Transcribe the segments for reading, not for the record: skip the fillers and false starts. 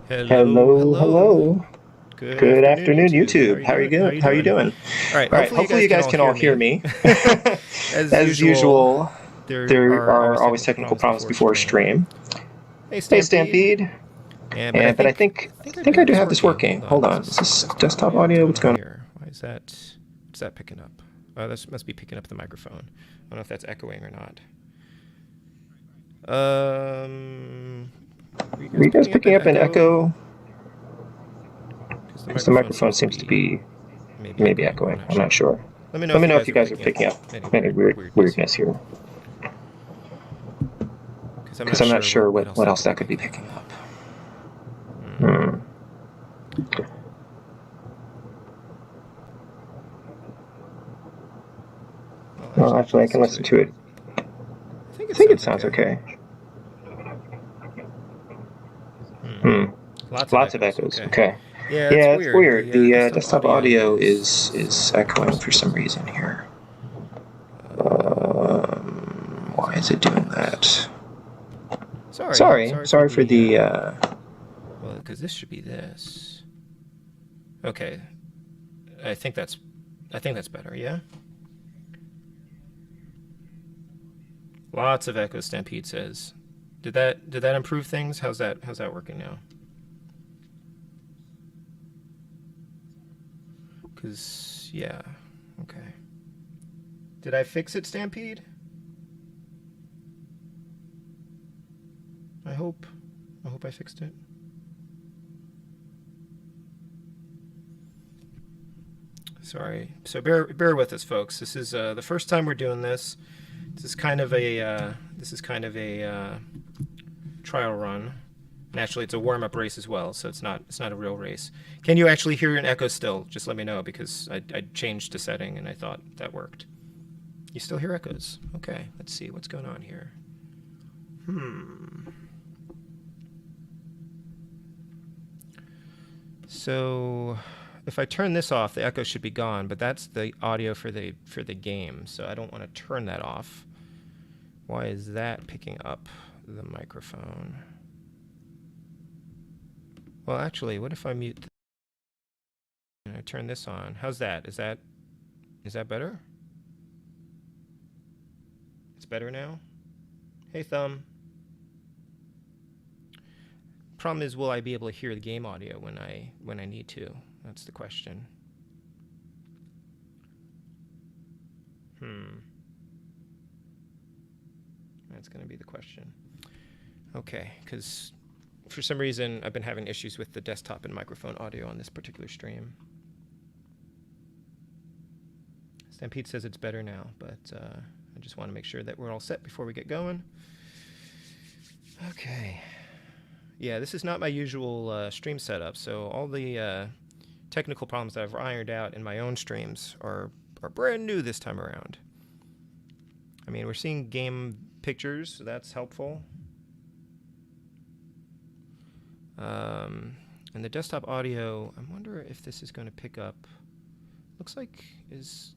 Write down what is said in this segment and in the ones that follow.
Hello, Hello, hello. hello. Good Good afternoon, afternoon, YouTube. How are YouTube. you How are you doing? How good? are you How are you doing? doing? All right. All right. Hopefully, you Hopefully, guys you can guys all can hear all hear me. me. As As usual, usual, there there are are always always technical technical problems problems before before stream. stream. Hey, Hey, Stampede. Stampede. And but I And but I think think I I think I do think I have do this have this working. working. Hold on. Hold Is on. this Is this desktop desktop audio? What's audio? going What's on going here? What's that picking up? Oh, this must be picking up the microphone. I don't know if that's echoing or not. Were you on? Are guys you guys picking up an picking up an echo? echo? Because the Because the microphone microphone seems to seems to be be maybe maybe echoing. I'm echoing. not I'm not sure. sure. Let me know Let if me you know if guys you are guys are picking up picking up any any weirdness weirdness here. because I'm Because not I'm not sure sure what else what that else could be that could be picking up. picking up. Hmm. Well, actually, I can listen to it. I think I it think it sounds sounds okay. okay. Hmm. Hmm. Lots of Lots of echoes. echoes. Okay. Okay. Yeah, it's Yeah, it's weird. weird. The The desktop desktop audio audio is is echoing echoing for for some some reason reason here. here. Why is Why it is it doing doing that? that? Sorry for Sorry for the. the. Well, because this should be this. Okay. I think that's better. Yeah. Lots of echoes. Stampede says. Did that improve things? How's that working now? Because yeah. Okay. Did I fix it, Stampede? I hope I fixed it. Sorry. So bear with us, folks. This is the first time we're doing this. This is kind of a trial run. Naturally, it's a warm-up race as well, so it's not a real race. Can you actually hear an echo still? Just let me know, because I changed a setting and I thought that worked. You still hear echoes? Okay. Let's see what's going on here. So if I turn this off, the echo should be gone, but that's the audio for the game, so I don't want to turn that off. Why is that picking up the microphone? Well, actually, what if I mute and I turn this on? How's that? Is that better? It's better now? Hey, Thumb. Problem is, will I be able to hear the game audio when I need to? That's the question. That's going to be the question. Okay, because for some reason I've been having issues with the desktop and microphone audio on this particular stream. Stampede says it's better now, but I just want to make sure that we're all set before we get going. Okay. Yeah, this is not my usual stream setup, so all the technical problems that I've ironed out in my own streams are brand new this time around. I mean, we're seeing game pictures, so that's helpful. And the desktop audio, I wonder if this is going to pick up. Looks like is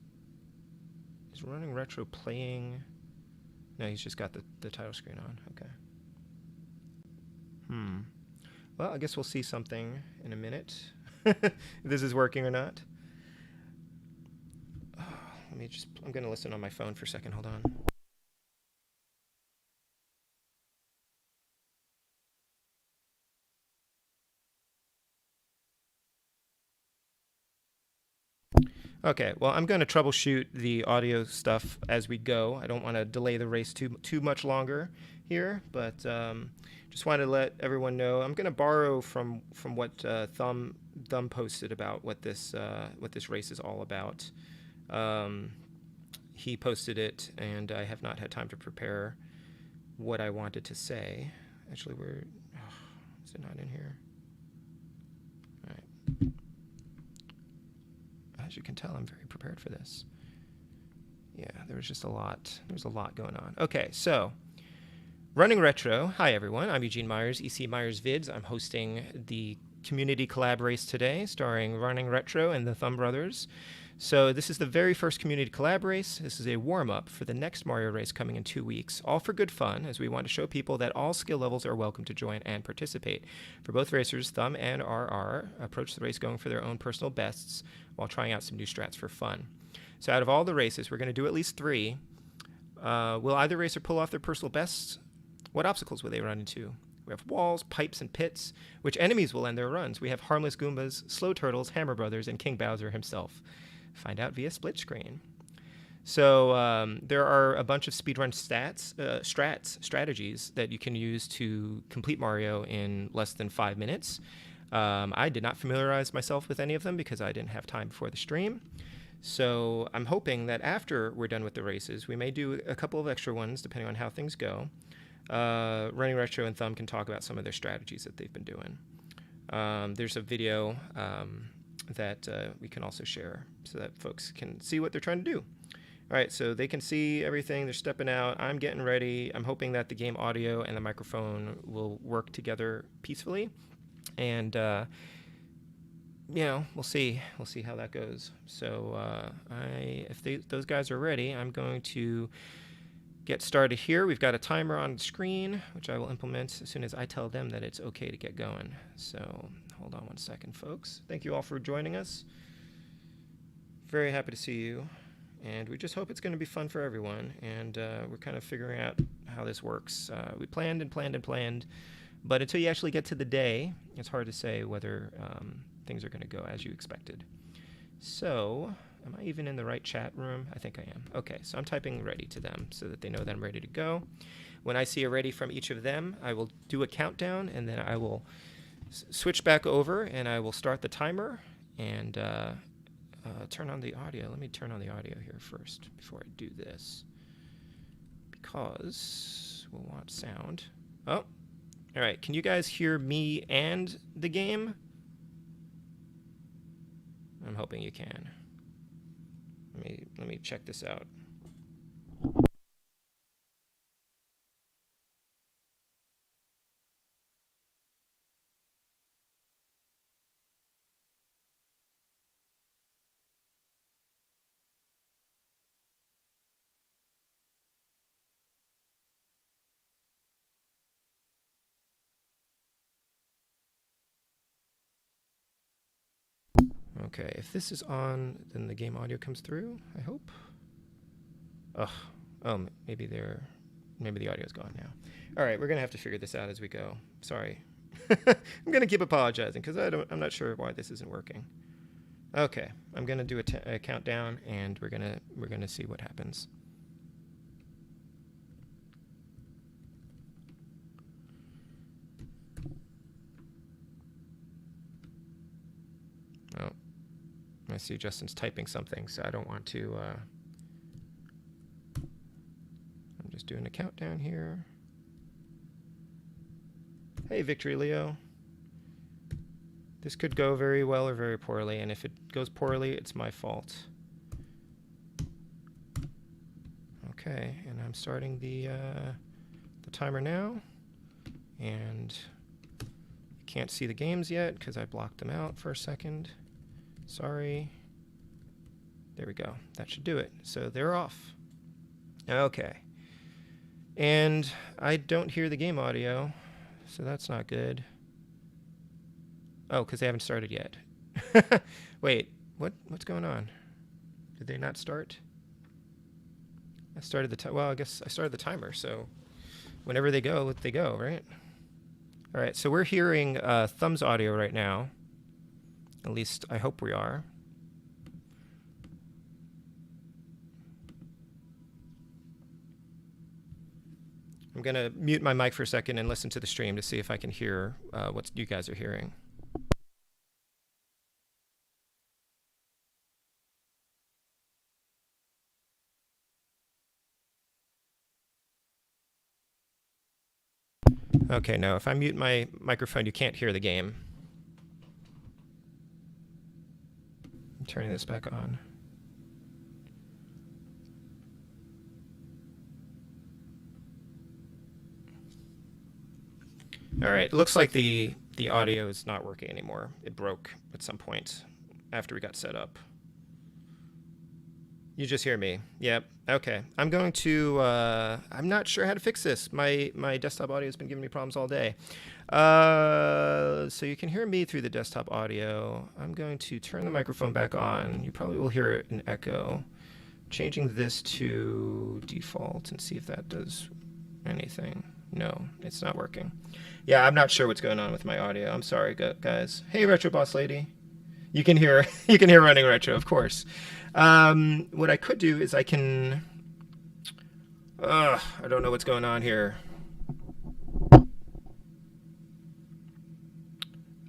Running Retro playing? No, he's just got the title screen on. Okay. Well, I guess we'll see something in a minute. If this is working or not. I'm going to listen on my phone for a second. Hold on. Okay, well, I'm going to troubleshoot the audio stuff as we go. I don't want to delay the race too much longer here, but just wanted to let everyone know. I'm going to borrow from what Thumb posted about what this race is all about. He posted it, and I have not had time to prepare what I wanted to say. Actually, is it not in here? All right. As you can tell, I'm very prepared for this. Yeah, there's just a lot. There's a lot going on. Okay, so Running Retro. Hi, everyone. I'm Eugene Myers, ecmyersvids. I'm hosting the Community Collab Race today, starring Running Retro and the Thumb Brothers. So this is the very first community collab race. This is a warm-up for the next Mario race coming in 2 weeks, all for good fun, as we want to show people that all skill levels are welcome to join and participate. For both racers, Thumb and RR approach the race going for their own personal bests while trying out some new strats for fun. So out of all the races, we're going to do at least 3. Will either racer pull off their personal bests? What obstacles will they run into? We have walls, pipes, and pits. Which enemies will end their runs? We have Harmless Goombas, Slow Turtles, Hammer Brothers, and King Bowser himself. Find out via split screen. So there are a bunch of speedrun strategies that you can use to complete Mario in less than 5 minutes. I did not familiarize myself with any of them because I didn't have time before the stream. So I'm hoping that after we're done with the races, we may do a couple of extra ones depending on how things go. Running Retro and Thumb can talk about some of their strategies that they've been doing. There's a video that we can also share so that folks can see what they're trying to do. All right, so they can see everything. They're stepping out. I'm getting ready. I'm hoping that the game audio and the microphone will work together peacefully. And, you know, we'll see. We'll see how that goes. So if those guys are ready, I'm going to get started here. We've got a timer on the screen, which I will implement as soon as I tell them that it's okay to get going. So hold on one second, folks. Thank you all for joining us. Very happy to see you. And we just hope it's going to be fun for everyone. And we're kind of figuring out how this works. We planned and planned and planned. But until you actually get to the day, it's hard to say whether things are going to go as you expected. So am I even in the right chat room? I think I am. Okay, so I'm typing ready to them so that they know that I'm ready to go. When I see a ready from each of them, I will do a countdown, and then I will switch back over, and I will start the timer and turn on the audio. Let me turn on the audio here first before I do this, because we'll want sound. Oh, all right. Can you guys hear me and the game? I'm hoping you can. Let me check this out. Okay, if this is on, then the game audio comes through, I hope. Oh, maybe the audio's gone now. All right, we're gonna have to figure this out as we go. Sorry. I'm gonna keep apologizing because I'm not sure why this isn't working. Okay, I'm gonna do a countdown, and we're gonna see what happens. Oh, I see Justin's typing something, so I don't want to. I'm just doing a countdown here. Hey, Victory Leo. This could go very well or very poorly, and if it goes poorly, it's my fault. Okay, and I'm starting the timer now, and you can't see the games yet because I blocked them out for a second. Sorry. There we go. That should do it. So they're off. Okay. And I don't hear the game audio, so that's not good. Oh, because they haven't started yet. Wait, what's going on? Did they not start? I started well, I guess I started the timer, so whenever they go, right? All right, so we're hearing Thumb's audio right now. At least I hope we are. I'm going to mute my mic for a second and listen to the stream to see if I can hear what you guys are hearing. Okay, no, if I mute my microphone, you can't hear the game. I'm turning this back on. All right, it looks like the audio is not working anymore. It broke at some point after we got set up. You just hear me. Yep. Okay. I'm going to, I'm not sure how to fix this. My desktop audio has been giving me problems all day. So you can hear me through the desktop audio. I'm going to turn the microphone back on. You probably will hear an echo. Changing this to default and see if that does anything. No, it's not working. Yeah, I'm not sure what's going on with my audio. I'm sorry, guys. Hey, Retro Boss Lady. You can hear Running Retro, of course. What I could do is I can... I don't know what's going on here.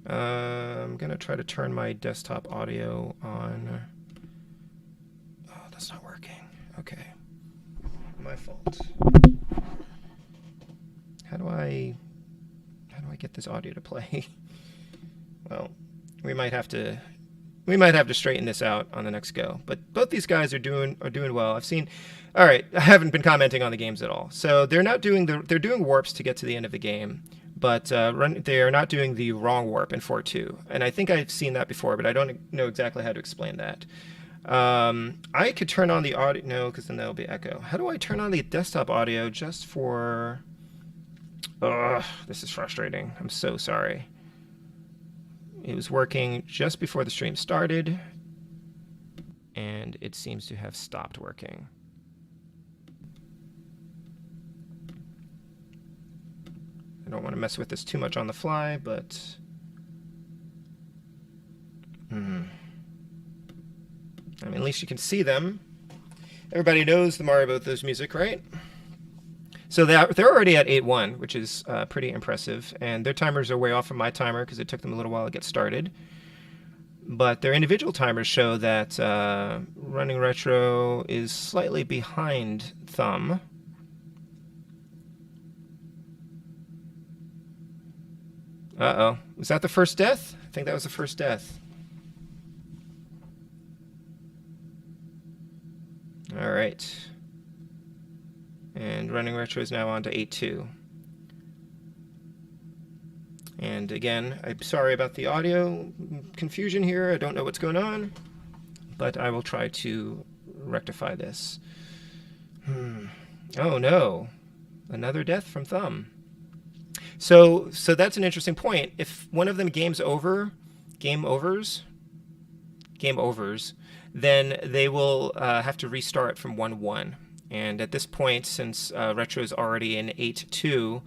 I'm going to try to turn my desktop audio on. Oh, that's not working. Okay. My fault. How do I get this audio to play? Well, we might have to straighten this out on the next go. But both these guys are doing well. I've seen. All right, I haven't been commenting on the games at all. So they're doing warps to get to the end of the game, but they are not doing the wrong warp in 4.2. And I think I've seen that before, but I don't know exactly how to explain that. I could turn on the audio. No, because then there'll be echo. How do I turn on the desktop audio just for... this is frustrating. I'm so sorry. It was working just before the stream started, and it seems to have stopped working. I don't want to mess with this too much on the fly, but... I mean, at least you can see them. Everybody knows the Mario Brothers music, right? So they're already at 8-1, which is pretty impressive. And their timers are way off from my timer because it took them a little while to get started. But their individual timers show that Running Retro is slightly behind Thumb. Uh-oh. Was that the first death? I think that was the first death. All right. And Running Retro is now on to 8-2. And again, I'm sorry about the audio confusion here. I don't know what's going on, but I will try to rectify this. Oh no, another death from Thumb. So that's an interesting point. If one of them game overs, then they will have to restart from 1-1. And at this point, since Retro is already in 8-2,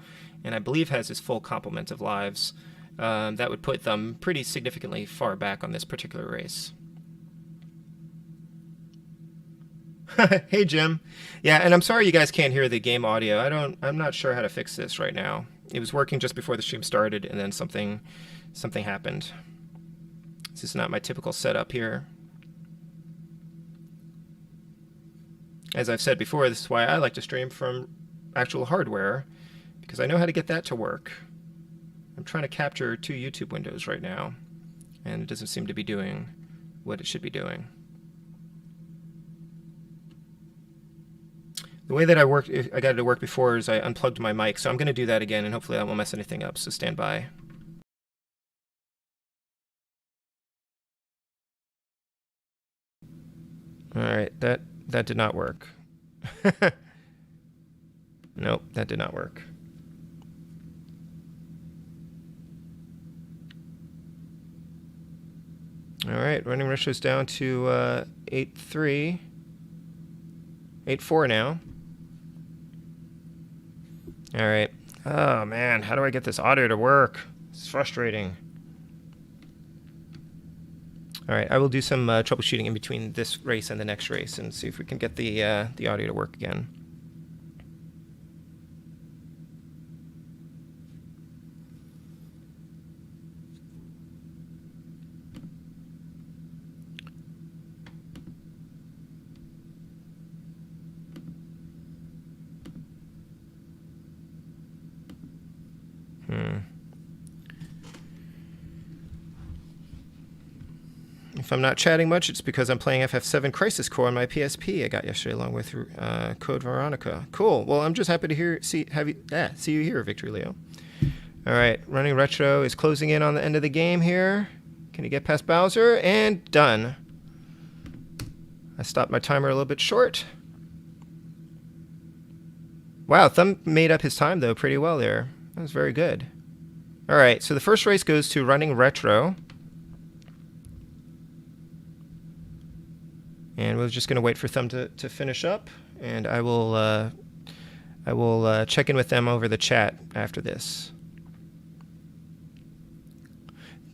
and I believe has his full complement of lives, that would put them pretty significantly far back on this particular race. Hey, Jim. Yeah, and I'm sorry you guys can't hear the game audio. I'm not sure how to fix this right now. It was working just before the stream started, and then something happened. This is not my typical setup here. As I've said before, this is why I like to stream from actual hardware, because I know how to get that to work. I'm trying to capture 2 YouTube windows right now, and it doesn't seem to be doing what it should be doing. The way that I got it to work before is I unplugged my mic, so I'm going to do that again, and hopefully that won't mess anything up, so stand by. All right, that did not work. Nope, that did not work. All right, Running Retro's down to 8-3. 8-4 now. All right. Oh, man, how do I get this audio to work? It's frustrating. All right, I will do some troubleshooting in between this race and the next race and see if we can get the audio to work again. If I'm not chatting much, it's because I'm playing FF7 Crisis Core on my PSP I got yesterday along with Code Veronica. Cool. Well, I'm just happy to see you here, Victory Leo. All right, Running Retro is closing in on the end of the game here. Can he get past Bowser? And done. I stopped my timer a little bit short. Wow, Thumb made up his time, though, pretty well there. That was very good. All right, so the first race goes to Running Retro. And we're just going to wait for Thumb to finish up, and I will check in with them over the chat after this.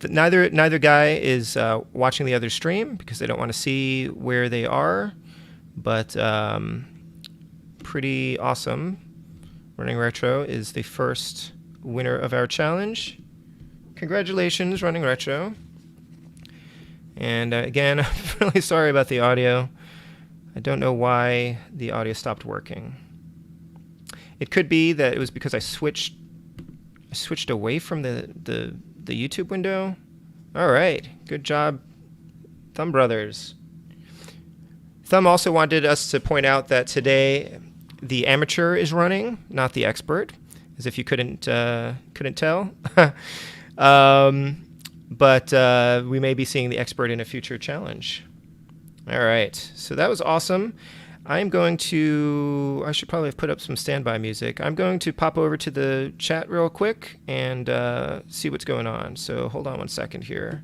Neither guy is watching the other stream because they don't want to see where they are, but pretty awesome. Running Retro is the first winner of our challenge. Congratulations, Running Retro. And again, I'm really sorry about the audio. I don't know why the audio stopped working. It could be that it was because I switched away from the YouTube window. All right, good job, Thumb Brothers. Thumb also wanted us to point out that today the amateur is running, not the expert, as if you couldn't tell. But we may be seeing the expert in a future challenge. All right, so that was awesome. I should probably have put up some standby music. I'm going to pop over to the chat real quick and see what's going on. So hold on one second here.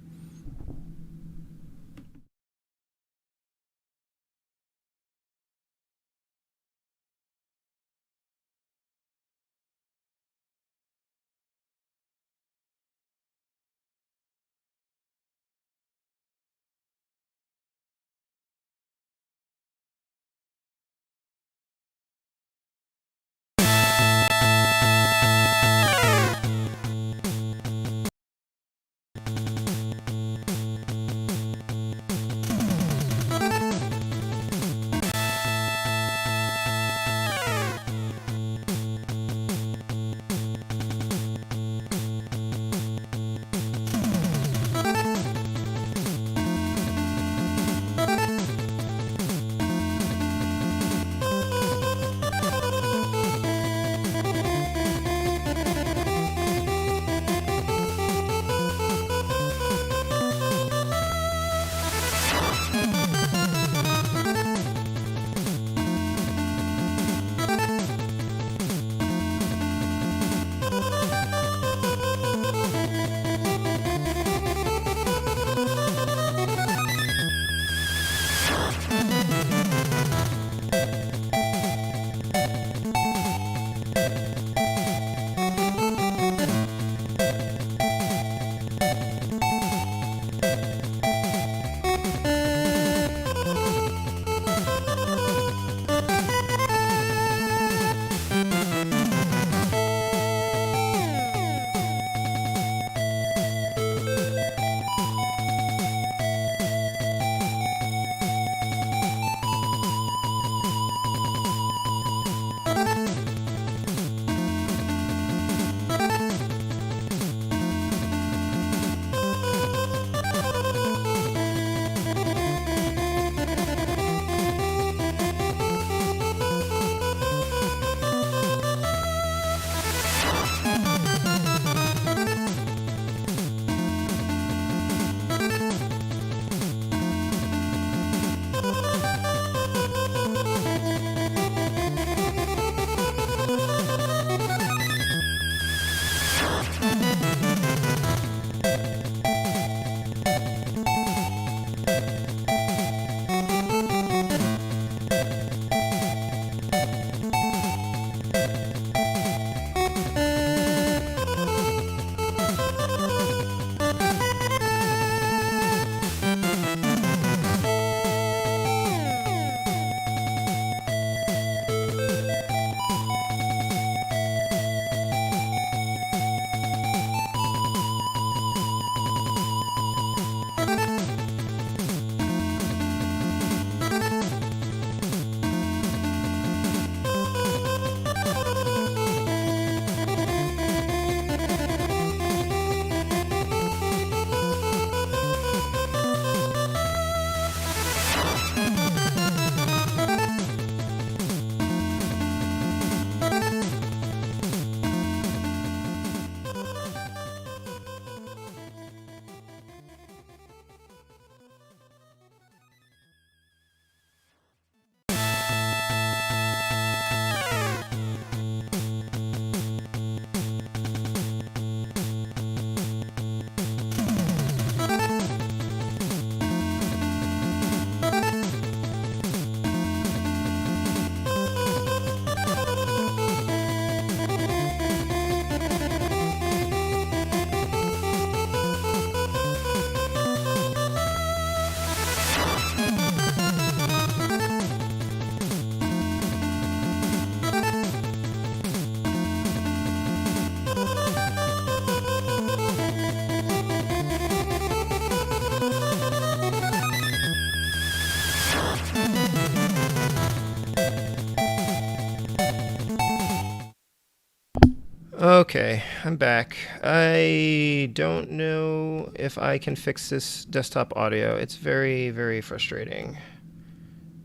Okay, I'm back. I don't know if I can fix this desktop audio. It's very, very frustrating.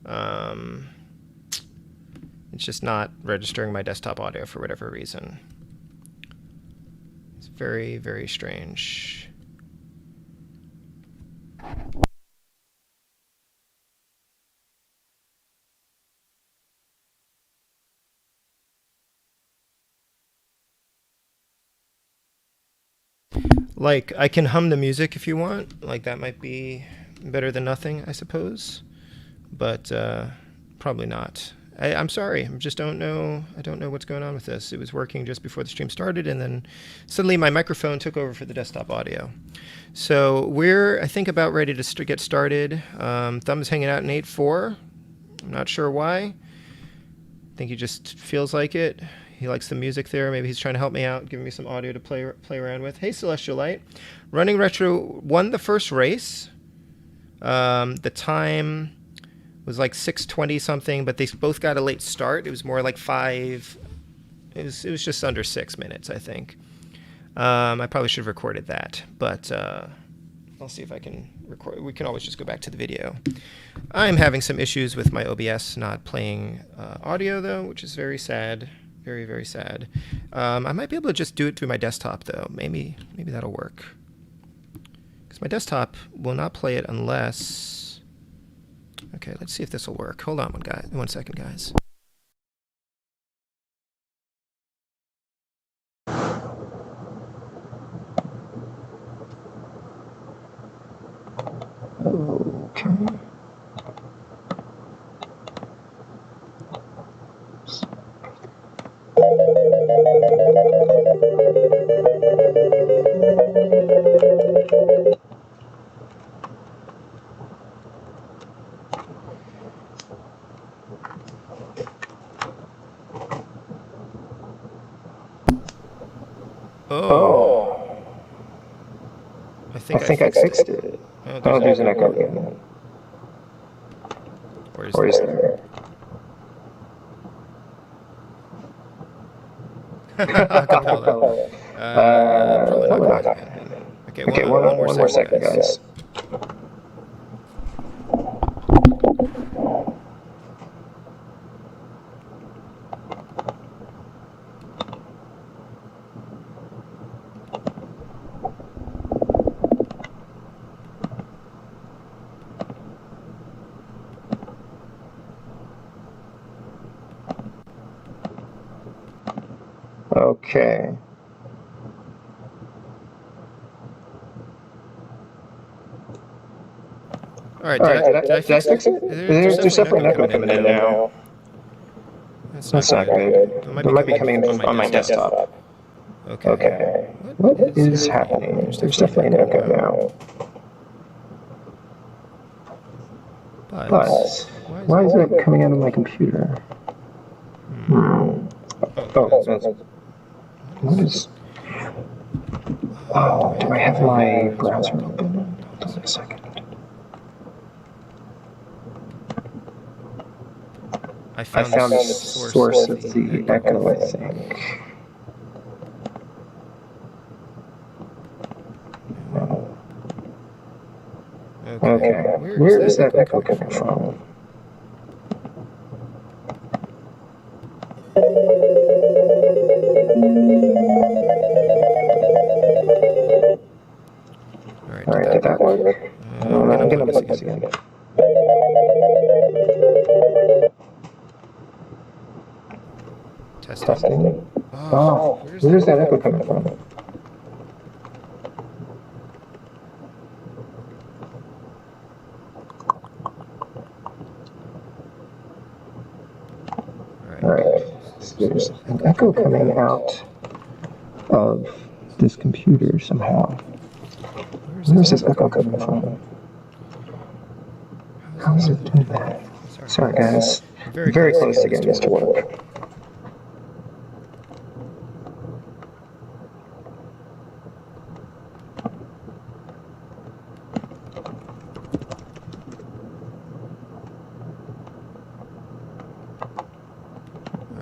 It's just not registering my desktop audio for whatever reason. It's very, very strange. Like, I can hum the music if you want. Like, that might be better than nothing, I suppose. But probably not. I'm sorry. I just don't know. I don't know what's going on with this. It was working just before the stream started, and then suddenly my microphone took over for the desktop audio. So we're, I think, about ready to get started. Thumb's hanging out in 8.4. I'm not sure why. I think he just feels like it. He likes the music there. Maybe he's trying to help me out, giving me some audio to play around with. Hey, Celestial Light. Running Retro won the first race. The time was like 6:20 something, but they both got a late start. It was more like 5. It was just under 6 minutes, I think. I probably should have recorded that, but I'll see if I can record. We can always just go back to the video. I'm having some issues with my OBS not playing audio though, which is very sad. Very, very sad. I might be able to just do it through my desktop though. Maybe that'll work. Because my desktop will not play it unless... Okay, let's see if this will work. Hold on 1 second, guys. Okay. Oh. I think I fixed it. Oh, there's an echo again. Or is there? Acapella. Probably not. Okay, one more second, guys. Okay. All right, did I fix it? There's definitely an echo coming in now. That's not good. It might be coming in on my desktop. Okay. What is happening? There's definitely an echo now. But why is it coming out of my computer? Oh, that's... What is... Oh, do I have my browser open? Hold on a second. I found the source of the echo, I think. Okay, where is that echo coming from? Alright, did that work? I'm gonna plug this again. Testing. Oh, where's that echo coming from? Alright, there's an echo coming out of this computer somehow. Where's this echo coming from? How is it doing that? Sorry guys, very close to getting this to work.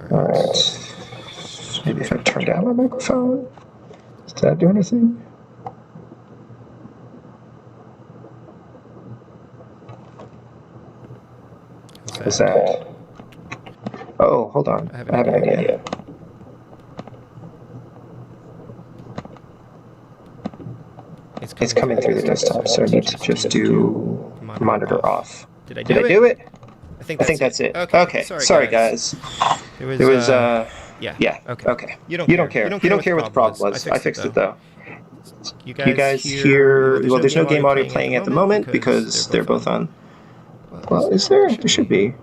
Alright, maybe if I turn down my microphone? Does that do anything? What's that? Oh, hold on. I have an idea. It's coming through the desktop, so I need to just do monitor off. Did I do it? I think that's it. Okay. Sorry guys. There was yeah. Okay. You don't care. You don't care what the problem was. I fixed it though. You You guys hear? Well, there's no game audio playing at the moment because they're both on. Well, is there? There should be.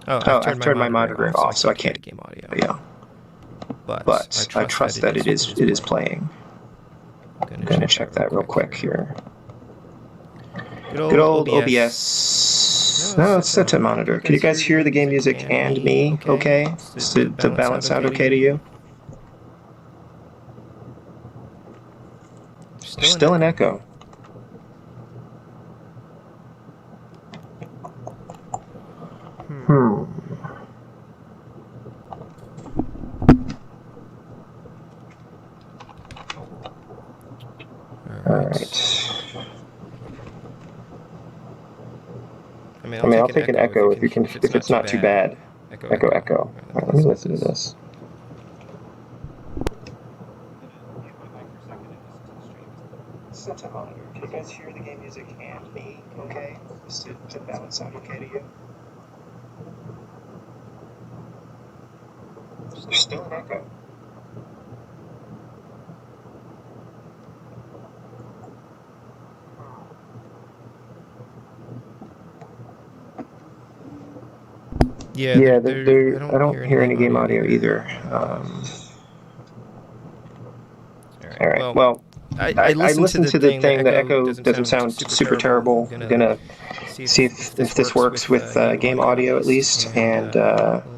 Oh, I've turned my monitoring off, so I can't game audio. Yeah. But I trust that it is playing. I'm gonna check that real quick here. Good old OBS. No, it's set to monitor. Can you guys hear the game music and me? Okay. Does the balance sound okay to you? There's still an echo. Alright. I mean, I'll take an echo if it's not too bad. Echo. Alright, let me listen to this. Set to monitor. Can you guys hear the game music and me? Okay. Does the balance sound okay to you? There's still an echo. Yeah, I don't hear any game audio either. Alright, well, I listened to the thing. The echo doesn't sound super terrible. I'm gonna see if this works with game audio at least, and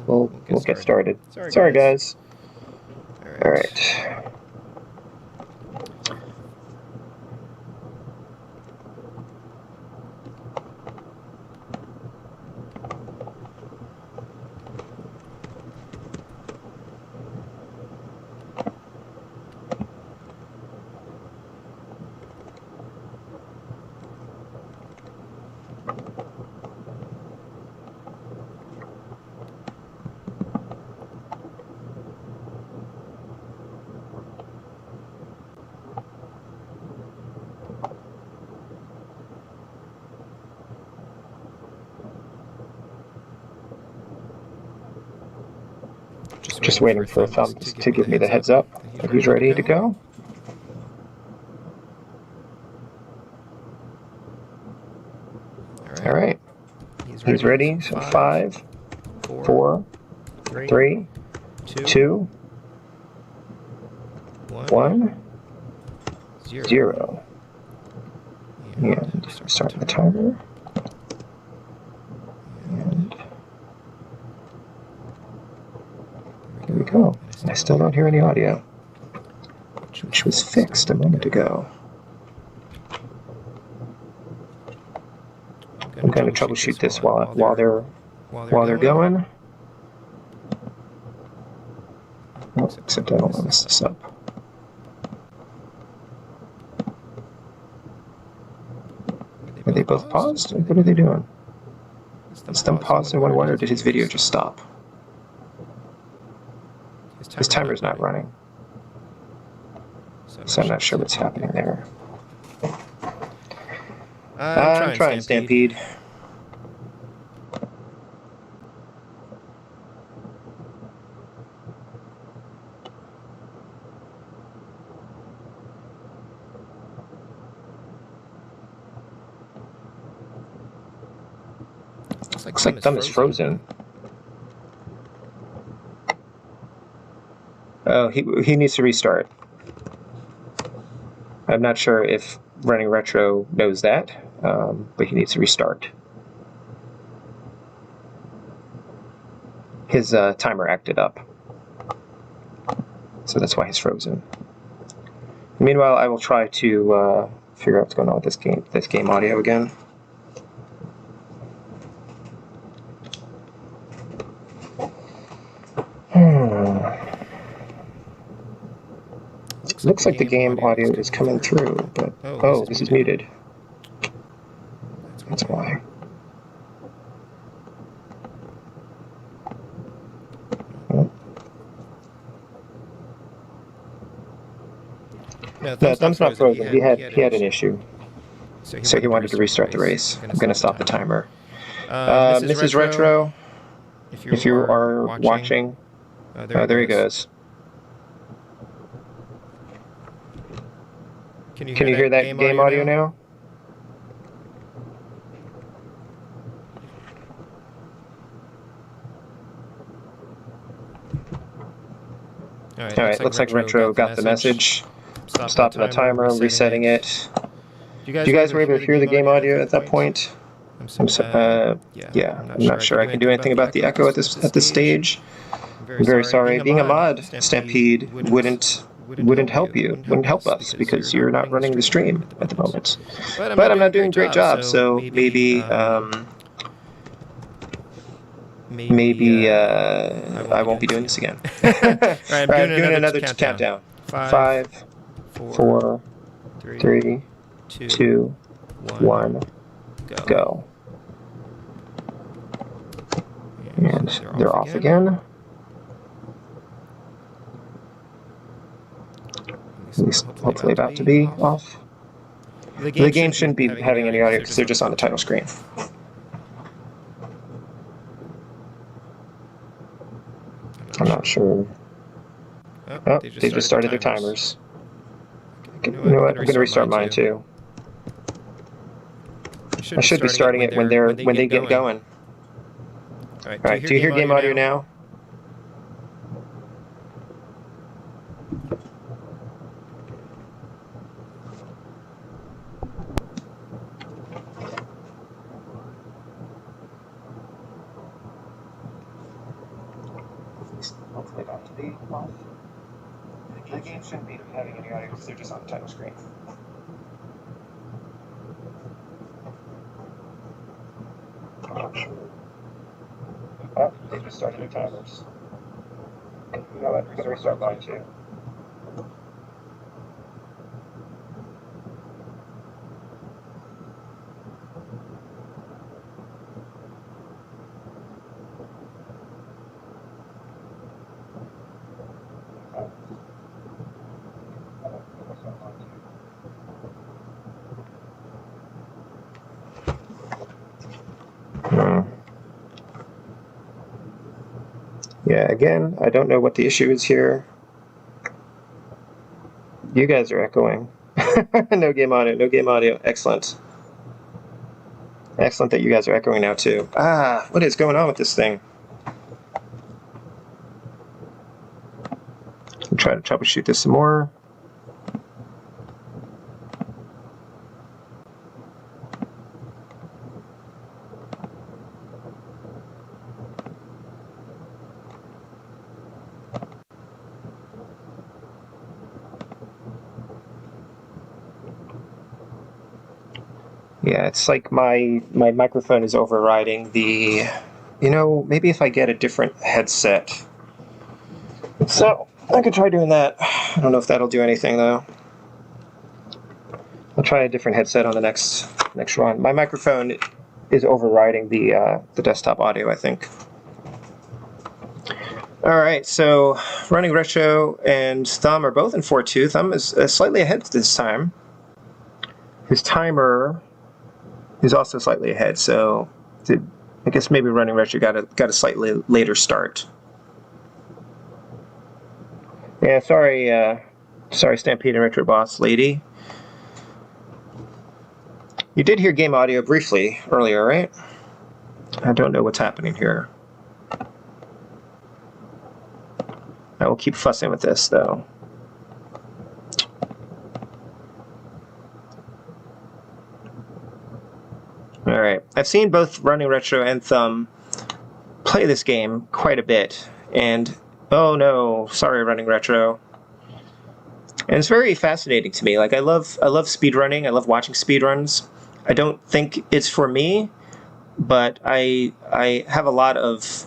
we'll get started. Sorry guys. Alright. Just waiting for a thumb to give me the heads up that he's ready to go. Alright. He's ready. So 5, 4, 3, 2, 1, 0. And start the timer. And here we go. I still don't hear any audio, which was fixed a moment ago. I'm going to troubleshoot this while they're going. Oh, except I don't want to mess this up. Are they both paused? What are they doing? Is them paused in one way, or did his video just stop? His timer's not running, so I'm not sure what's happening there. I'm trying, Stampede. Looks like thumb is frozen. Oh, he needs to restart. I'm not sure if running retro knows that, but he needs to restart. His timer acted up, so that's why he's frozen. Meanwhile, I will try to figure out what's going on with this game audio again. looks like the game audio is coming through, but oh, this is muted. That's why. No, thumb's not frozen. He had an issue, so he wanted to restart the race. I'm going to stop the timer. Mrs. Retro, if you are watching, there he goes. Can you hear that game audio now? All right, looks like Retro got the message. Stopping the timer, resetting it. You guys were able to hear the game audio at that point? Yeah, I'm not sure I can do anything about the echo at this stage. I'm very sorry. Being a mod, Stampede wouldn't help you, wouldn't help us, because you're not running the stream at the moment. But I'm not doing a great job, so maybe I won't be doing this again. Alright, I'm doing another countdown. 5, 4, 3, 2, 1, go. And they're off again. At least hopefully about to be off. The game shouldn't be having any audio because they're just on the title screen. I'm not sure. Oh, they just started their timers. You know what? I'm going to restart mine too. I should be starting it when they get going. All right. Do you hear game audio now? Hopefully about to be off. The game shouldn't be having any audio because they're just on the title screen. I'm not sure. Oh, they just started their timers. You know what? I'm going to restart mine too. Yeah, again, I don't know what the issue is here. You guys are echoing. No game audio, no game audio. Excellent. Excellent that you guys are echoing now too. Ah, what is going on with this thing? I'll try to troubleshoot this some more. Yeah, it's like my microphone is overriding the, maybe if I get a different headset. So, I could try doing that. I don't know if that'll do anything though. I'll try a different headset on the next run. My microphone is overriding the desktop audio, I think. Alright, so Running Retro and Thumb are both in 4-2. Thumb is slightly ahead this time. His timer is also slightly ahead, so I guess maybe Running Retro got a slightly later start. Yeah, sorry Stampede and Retro Boss Lady. You did hear game audio briefly earlier, right? I don't know what's happening here. I will keep fussing with this, though. Alright, I've seen both Running Retro and Thumb play this game quite a bit, and oh no, sorry Running Retro. And it's very fascinating to me. Like, I love speedrunning, I love watching speedruns. I don't think it's for me, but I have a lot of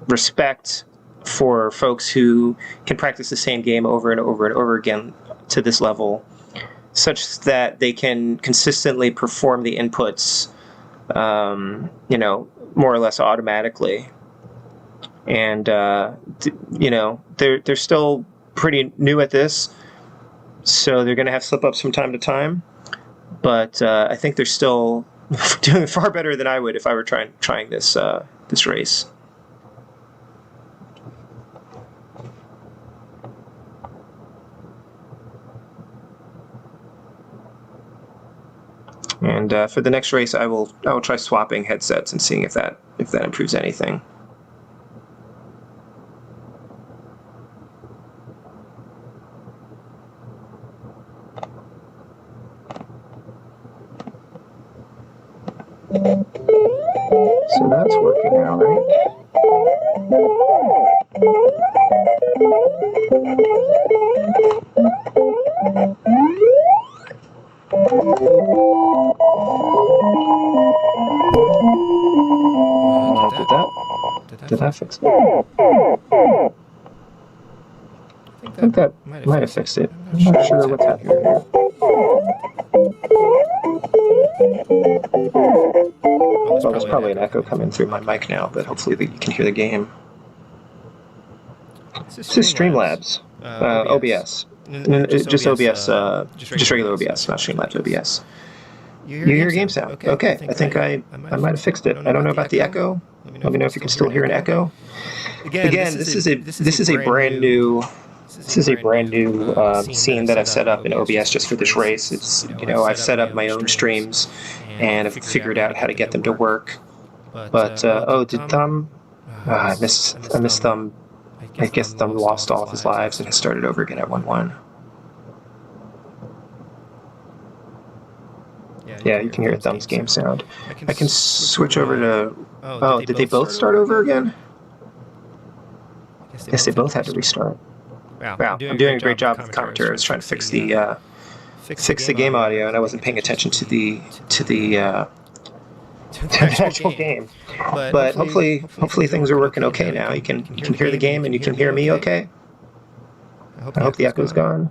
respect for folks who can practice the same game over and over and over again to this level, such that they can consistently perform the inputs, you know, more or less automatically. And you know, they're still pretty new at this, so they're going to have slip-ups from time to time. But I think they're still doing far better than I would if I were trying this this race. And for the next race, I will try swapping headsets and seeing if that improves anything. So that's working now, right? Did that fix it? I think that might have fixed it. I'm not sure what's happening here. Well, there's probably an echo coming through my mic now, but hopefully you can hear the game. This is Streamlabs. OBS. Just OBS, just regular OBS, not Streamlabs OBS. You hear game sound? Okay, I think I might have fixed it. I don't know about the echo. Let me know if you can still hear an echo. Again, this is a brand new scene that I've set up in OBS just for this race. It's, you know, I've set up my own streams and I've figured out how to get them to work. But oh, did Thumb? I missed Thumb. I guess Thumb lost all of his lives and has started over again at 1-1. Yeah, you can hear Thumb's game sound. I can switch over to... Oh, did they both start over again? I guess they both had to restart. Wow, I'm doing a great job with commentary. I was trying to fix the game audio, and I wasn't paying attention to the actual game. But hopefully things are working okay now. You can hear the game and you can hear me okay. I hope the echo's gone.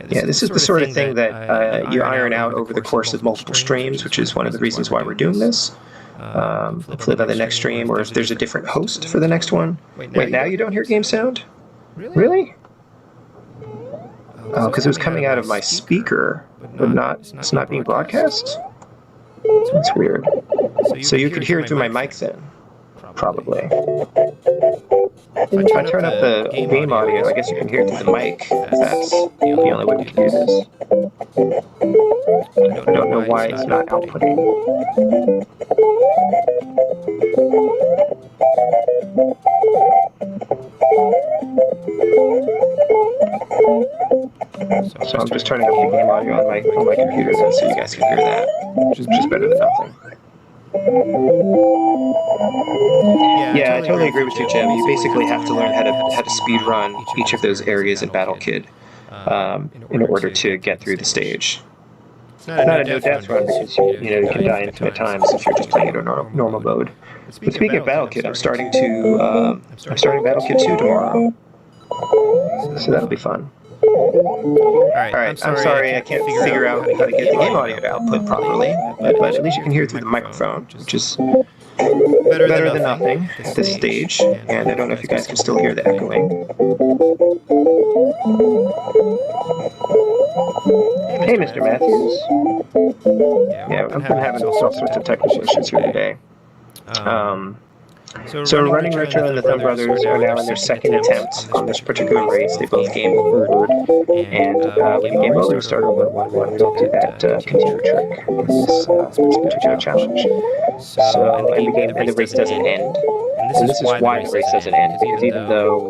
Yeah, this is the sort of thing that you iron out over the course of multiple streams, which is one of the reasons why we're doing this. Hopefully by the next stream, or if there's a different host for the next one. Wait, now you don't hear game sound? Really? Oh, because it was coming out of my speaker, but it's not being broadcast? That's weird. So you could hear it through my mic then? Probably. If I turn up the game audio, I guess you can hear it through the mic. That's the only way we can do this. I don't know why it's not outputting. So I'm just turning up the game audio on my computer then, so you guys can hear that, which is better than nothing. Yeah, I totally agree with you, Jim. You basically have to learn how to speed run each of those areas in Battle Kid in order to get through the stage. It's not a no-death run because you can die infinite times if you're just playing it in normal mode. But speaking of Battle Kid, I'm starting Battle Kid 2 tomorrow, so that'll be fun. Alright, I'm sorry I can't figure out how to get the game audio to output properly, but at least you can hear it through the microphone, which is better than nothing at this stage, and I don't know if you guys can still hear the echoing. Hey, Mr. Matthews. Yeah, I'm having all sorts of technical issues here today. So Running Retro and the Thumb Brothers are now in their second attempt on this particular race. They both game overed, and when you game over, you start over at 1-1. We don't do that continue trick in this particular challenge. So, and the race doesn't end. And this is why the race doesn't end, because even though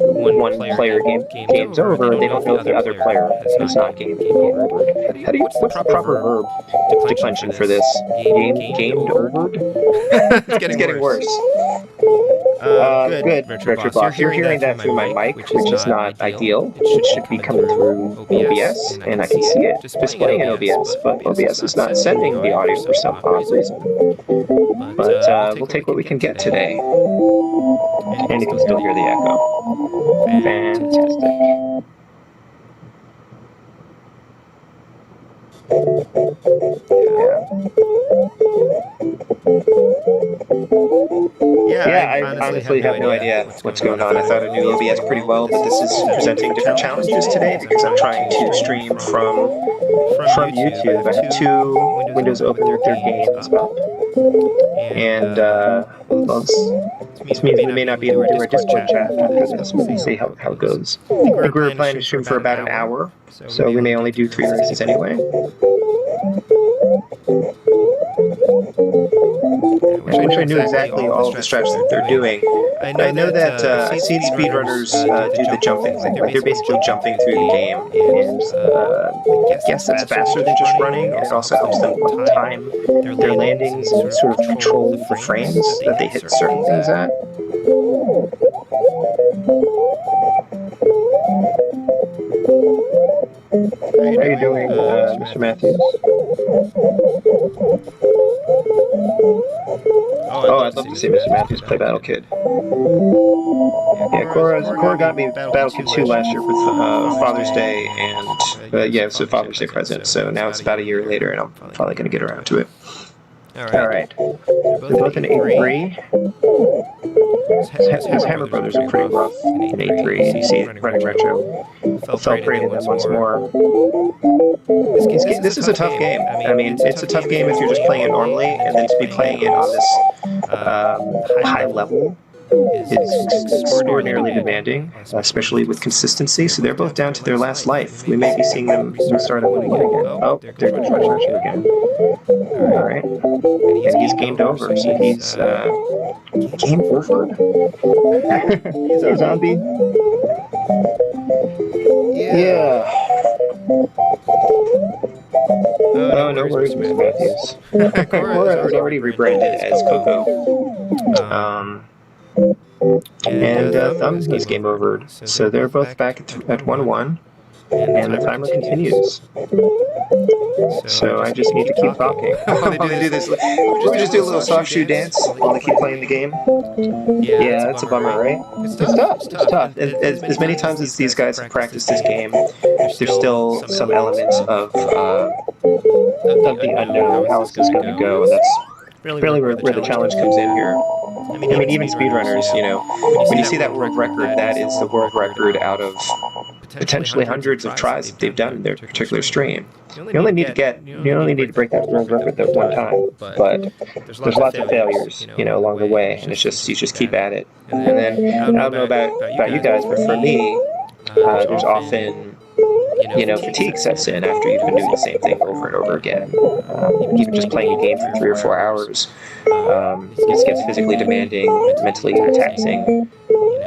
one player games over, they don't know if the other player has not gamed over. What's the proper verb declension for this? Gamed over? It's getting worse. Good, Retroboss. You're hearing that through my mic, which is not ideal. It should be coming through OBS, and I can see it displaying in OBS, but OBS is not sending the audio for some odd reason. But we'll take what we can get today. And you can still hear the echo. Fantastic. Yeah, I honestly have no idea what's going on. I thought I knew OBS pretty well, but this is presenting different challenges today because I'm trying to stream from YouTube. I have two windows open with their games up. And well, this means we may not be able to do our Discord chat after this. We'll see how it goes. I think we were planning to stream for about an hour, so we may only do 3 races anyway. I wish I knew exactly all of the strategies that they're doing. I know that I've seen speedrunners do the jumping. Like they're basically jumping through the game, and I guess that's faster than just running, and it also helps them time their landings and sort of control the frames that they hit certain things at. How are you doing, Mr. Matthews? Oh, I'd love to see Mr. Matthews play Battle Kid. Yeah, Cora got me Battle Kid 2 last year with Father's Day, and yeah, it's a Father's Day present, so now it's about a year later, and I'm finally going to get around to it. Alright. They're both in 8-3. His Hammer Brothers are pretty rough in 8-3. You see it running retro. Fell prey to them once more. This is a tough game. I mean, it's a tough game if you're just playing it normally, and then to be playing it on this high level is extraordinarily demanding, especially with consistency. So they're both down to their last life. We may be seeing them start at 1-1 again. Oh, there goes retro again. Alright. And he's gamed over, so he's game over. He's a zombie. Yeah. Oh, no worries, Mr. Matthews. Cora is already rebranded as Coco. And Thumb is game over. So they're both back at 1-1. And the timer continues. So I just need to keep talking. While they do this, we just do a little soft shoe dance while they keep playing the game. Yeah, that's a bummer, right? It's tough. It's tough. As many times as these guys have practiced this game, there's still some elements of the unknown. How is this going to go? And that's really where the challenge comes in here. I mean, even speedrunners, you know, when you see that world record, that is the world record out of potentially hundreds of tries that they've done in their particular stream. You only need to break that world record that one time, but there's lots of failures, you know, along the way, and it's just you just keep at it. And then I don't know about you guys, but for me, there's often, you know, fatigue sets in after you've been doing the same thing over and over again. Even just playing a game for 3 or 4 hours, it gets physically demanding, mentally taxing.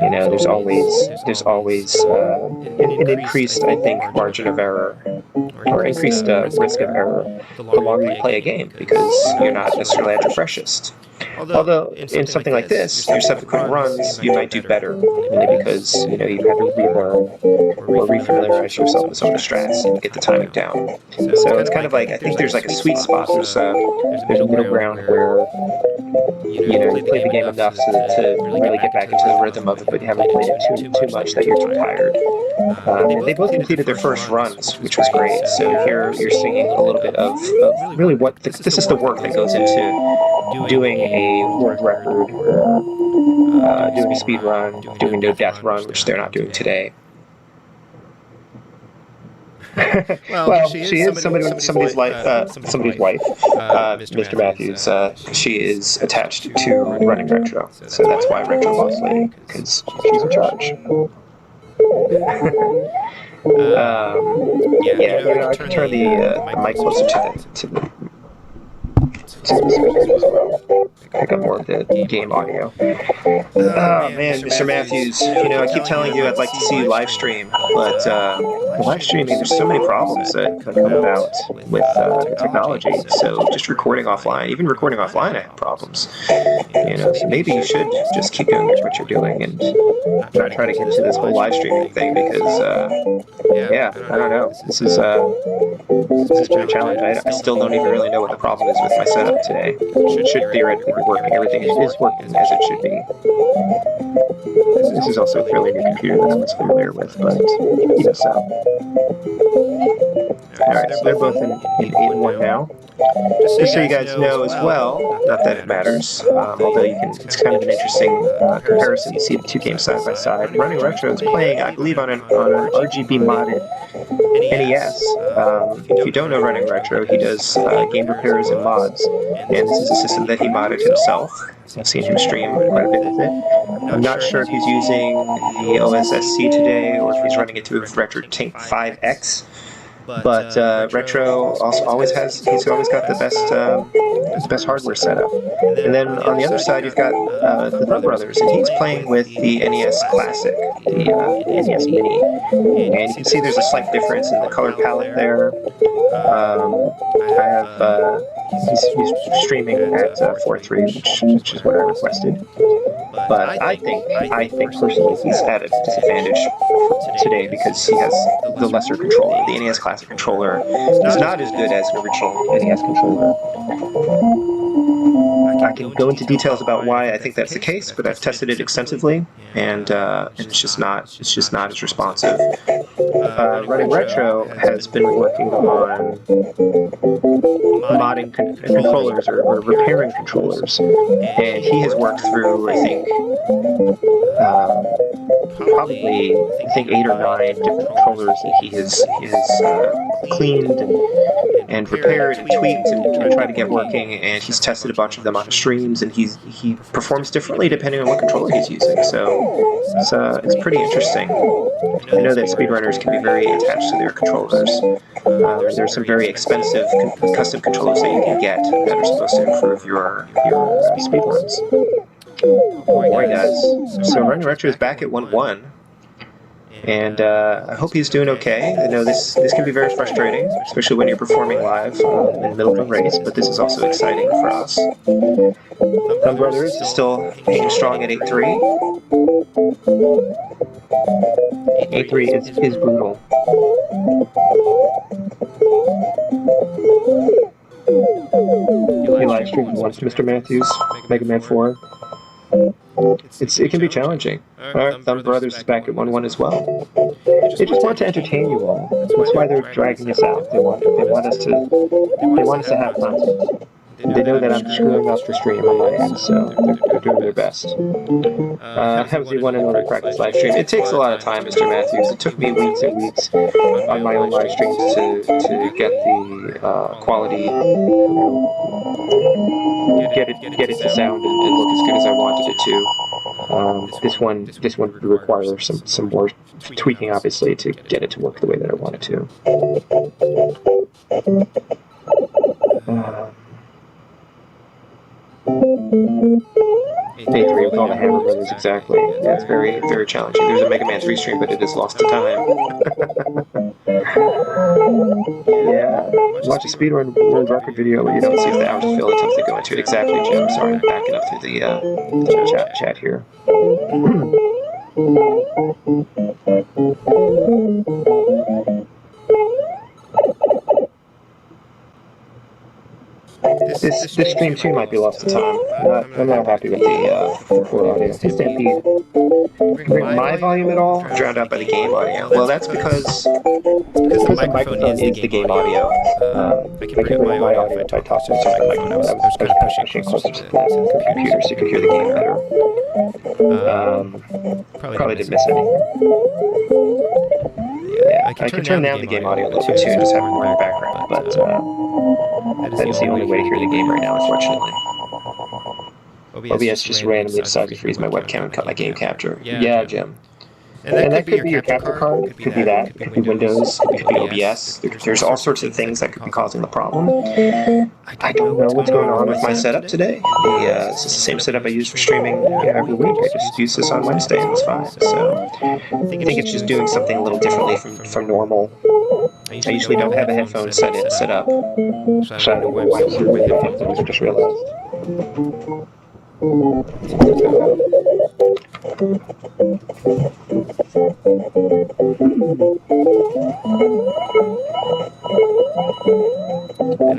You know, there's always an increased, I think, margin of error, or increased risk of error the longer you play a game, because you're not necessarily at your freshest. Although in something like this, your subsequent runs, you might do better, only because, you know, you have to relearn or refamiliarize yourself with some of the strats and get the timing down. So it's kind of like, I think there's like a sweet spot. There's a middle ground where, you know, you play the game enough to really get back into the rhythm of it, but you haven't played it too much that you're too tired. They both completed their first runs, which was great. So here you're seeing a little bit of really what this is the work that goes into doing a world record, doing a speed run, doing no death run, which they're not doing today. Well, she is somebody's wife, Mr. Matthews. She is attached to running Retro, so that's why Retro Boss Lady, because she's in charge. Yeah, you know, I can turn the mic closer to some speakers as well. Pick up more of the game audio. Oh man, Mr. Matthews, you know, I keep telling you I'd like to see you live stream, but the live streaming, there's so many problems that come about with the technology. So just recording offline, even recording offline, I have problems. You know, so maybe you should just keep doing what you're doing and not try to get into this whole live streaming thing because, yeah, I don't know. This is been a challenge. I still don't even really know what the problem is with my setup today. It should theoretically be working. Everything is working as it should be. This is also a fairly new computer that I'm less familiar with, but yes. Alright, so they're both in 8-1 now. Just so you guys know as well, not that it matters, although it's kind of an interesting comparison. You see the two games side by side. Running Retro is playing, I believe, on an RGB modded NES. If you don't know Running Retro, he does game repairs and mods, and this is a system that he modded himself. I've seen him stream quite a bit with it. I'm not sure if he's using the OSSC today or if he's running it with Retro Tank 5X. But Retro always got the best hardware setup. And then on the other side, you've got the Thumb Brothers, and he's playing with the NES Classic, the NES Mini. And you can see there's a slight difference in the color palette there. He's streaming at 4:3, which is what I requested. But I think personally he's at a disadvantage today because he has the lesser controller. The NES Classic controller is not as good as an original NES controller. I can go into details about why I think that's the case, but I've tested it extensively, and it's just not as responsive. Running Retro has been working on modding controllers or repairing controllers, and he has worked through, I think, probably 8 or 9 different controllers that he has cleaned and repaired and tweaked and tried to get working, and he's tested a bunch of them on his streams, and he performs differently depending on what controller he's using. So it's pretty interesting. I know that speedrunners can be very attached to their controllers. There's some very expensive custom controllers that you can get that are supposed to improve your speedruns. Boy, guys. So Running Retro is back at 1-1. And I hope he's doing okay. I know this can be very frustrating, especially when you're performing live in the middle of a race, but this is also exciting for us. Thumb Brothers is still hanging strong at 8-3. 8-3 is brutal. You live streamed once, Mr. Matthews, Mega Man 4. It can be challenging. Alright, Thumb Brothers is back at 1-1 as well. They just want to entertain you all. That's why they're dragging us out. They want us to have content. They know that I'm screwing up the stream on my end, so they're doing their best. That was the one and only practice live stream. It takes a lot of time, Mr. Matthews. It took me weeks and weeks on my own live streams to get the quality, get it to sound and look as good as I wanted it to. This one would require some more tweaking, obviously, to get it to work the way that I want it to. 8-3 with all the Hammer Brothers, exactly. Yeah, it's very, very challenging. There's a Mega Man 3 stream, but it is lost to time. Yeah, watch a speedrun world record video where you don't see the hours of fill attempts that go into it. Exactly, Jim. Sorry, I'm backing up through the chat here. This stream too might be lost to time. I'm not happy with the poor audio. Hey Stampede, bring my volume at all? Drowned out by the game audio. Well, that's because the microphone is the game audio. I can bring my audio if I talk to the microphone. I was kind of pushing closer to the computer so you could hear the game better. Probably didn't miss anything. Yeah, I can turn down the game audio a little bit too and just have it more in the background, but that is the only way to hear the game right now, unfortunately. OBS just randomly decided to freeze my webcam and cut my game capture. Yeah, Jim. And that could be your capture card. Could be that. Could be Windows. Could be OBS. There's all sorts of things that could be causing the problem. I don't know what's going on with my setup today. It's the same setup I use for streaming every week. I just use this on Wednesday and it's fine. So I think it's just doing something a little differently from normal. I usually don't have a headphone set up. So I don't know why it's here with headphones. I just realized. And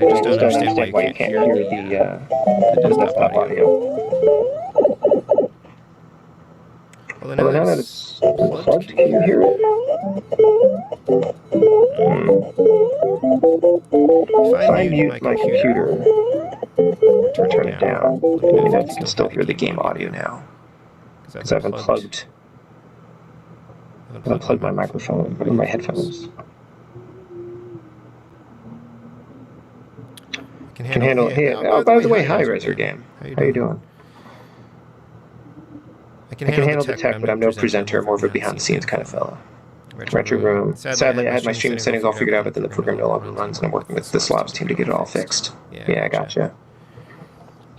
I just don't understand why you can't hear the desktop audio. Well, now that it's plugged, can you hear it? If I mute my computer, turn it down, let me know if you can still hear the game audio now. Because I've unplugged my microphone or my headphones. Can handle it. Oh, by the way, hi, Razor Game. How you doing? I can handle the tech, but I'm no presenter, more of a behind-the-scenes kind of fellow. Retro Room. Sadly, I had my streaming settings all figured out, but then the program no longer runs, and I'm working with the Slobs team to get it all fixed. Yeah, I gotcha.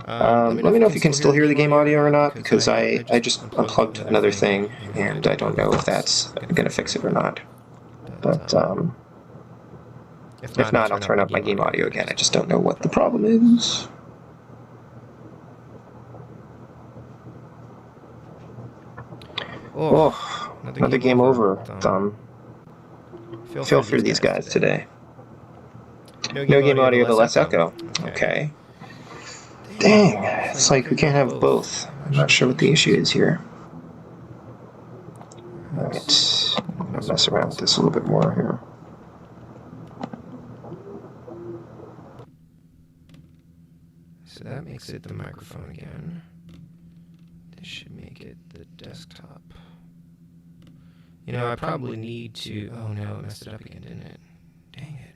Let me know if you can still hear the game audio or not, because I just unplugged another thing, and I don't know if that's going to fix it or not. But, if not, I'll turn up my game audio again. I just don't know what the problem is. Oh, another game over. Feel for these guys today. No game audio, but less echo. Okay. Dang, it's like we can't have both. I'm not sure what the issue is here. Alright, I'll mess around with this a little bit more here. So that makes it the microphone again. This should make it the desktop. You know, I probably need to... Oh no, it messed it up again, didn't it? Dang it.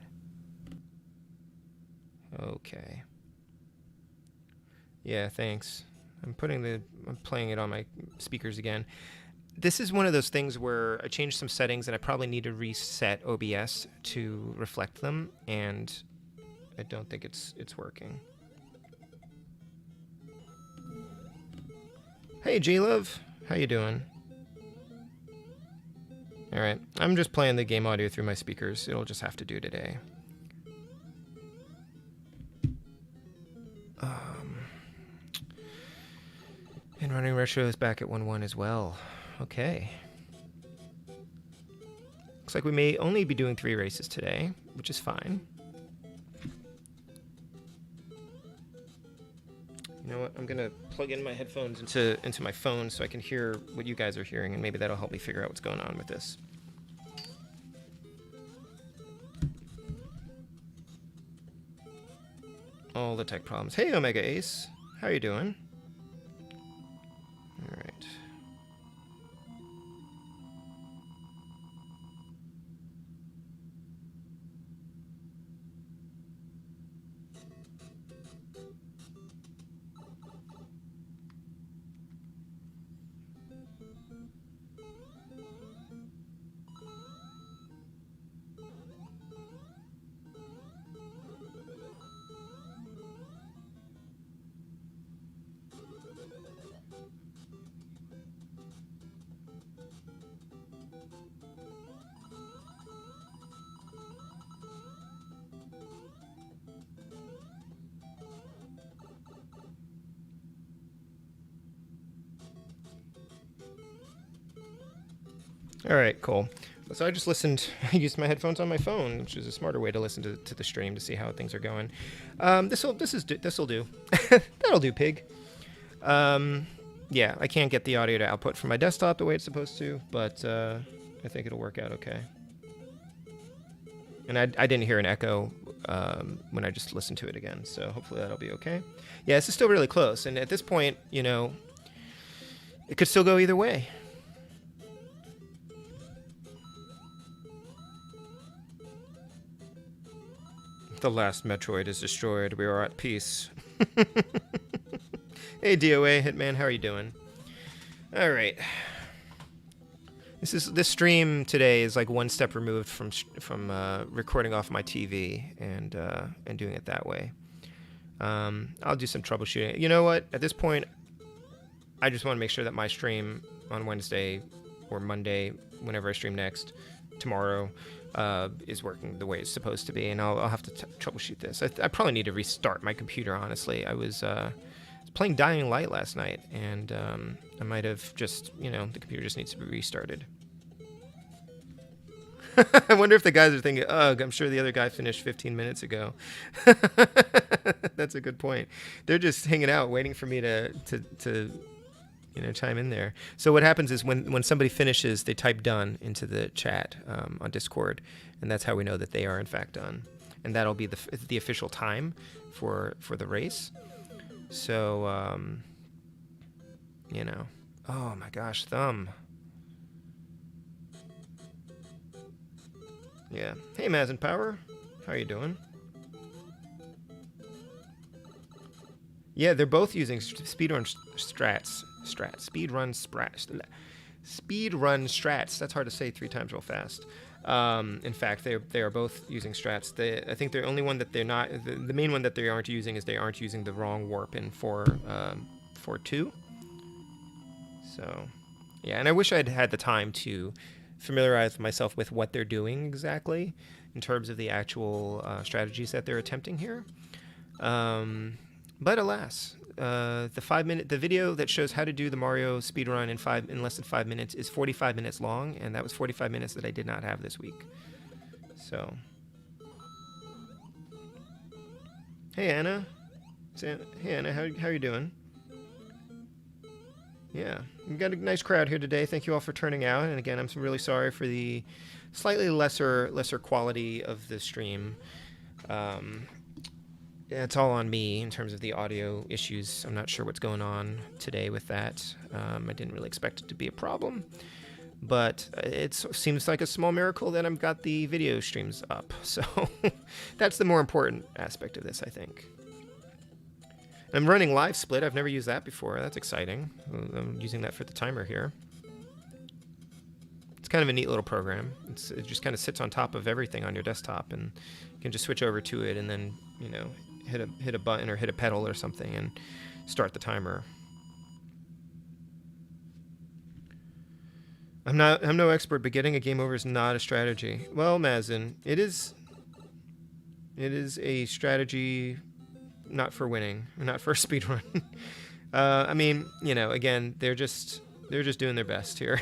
Okay. Yeah, thanks. I'm playing it on my speakers again. This is one of those things where I changed some settings and I probably need to reset OBS to reflect them, and I don't think it's working. Hey, G-Love. How you doing? Alright, I'm just playing the game audio through my speakers. It'll just have to do today. And Running Retro is back at 1-1 as well. Okay. Looks like we may only be doing 3 races today, which is fine. You know what? I'm gonna plug in my headphones into my phone so I can hear what you guys are hearing, and maybe that'll help me figure out what's going on with this. All the tech problems. Hey, Omega Ace. How you doing? All right. All right, cool. So I just listened. I used my headphones on my phone, which is a smarter way to listen to the stream to see how things are going. This'll do. That'll do, pig. Yeah, I can't get the audio to output from my desktop the way it's supposed to, but I think it'll work out okay. And I didn't hear an echo when I just listened to it again, so hopefully that'll be okay. Yeah, this is still really close, and at this point, you know, it could still go either way. The last Metroid is destroyed. We are at peace. Hey, DOA Hitman, how are you doing? All right. This stream today is like one step removed from recording off my TV and doing it that way. I'll do some troubleshooting. You know what? At this point, I just want to make sure that my stream on Wednesday or Monday, whenever I stream next, tomorrow, is working the way it's supposed to be, and I'll have to troubleshoot this. I probably need to restart my computer, honestly. I was playing Dying Light last night, and I might have just, the computer just needs to be restarted. I wonder if the guys are thinking, ugh, I'm sure the other guy finished 15 minutes ago. That's a good point. They're just hanging out, waiting for me to chime in there. So what happens is when somebody finishes, they type done into the chat on Discord, and that's how we know that they are in fact done. And that'll be the official time for the race. So, oh my gosh, Thumb. Yeah. Hey, Maz and Power. How are you doing? Yeah, they're both using speedrun strats. Speedrun strats. That's hard to say 3 times real fast. In fact, they are both using strats. I think the only one that they're not, the main one that they aren't using is they aren't using the wrong warp in 4.2. So, yeah, and I wish I'd had the time to familiarize myself with what they're doing exactly in terms of the actual strategies that they're attempting here. But alas, the video that shows how to do the Mario speedrun in less than 5 minutes is 45 minutes long, and that was 45 minutes that I did not have this week. So, hey Anna, how are you doing? Yeah, we've got a nice crowd here today. Thank you all for turning out. And again, I'm really sorry for the slightly lesser quality of the stream. It's all on me in terms of the audio issues. I'm not sure what's going on today with that. I didn't really expect it to be a problem, but it seems like a small miracle that I've got the video streams up. So that's the more important aspect of this, I think. I'm running live split. I've never used that before. That's exciting. I'm using that for the timer here. It's kind of a neat little program. It just kind of sits on top of everything on your desktop, and you can just switch over to it and then, hit a button or hit a pedal or something and start the timer. I'm no expert, but getting a game over is not a strategy. Well, Mazin, it is a strategy. Not for winning, not for a speedrun. I mean, again, they're just doing their best here.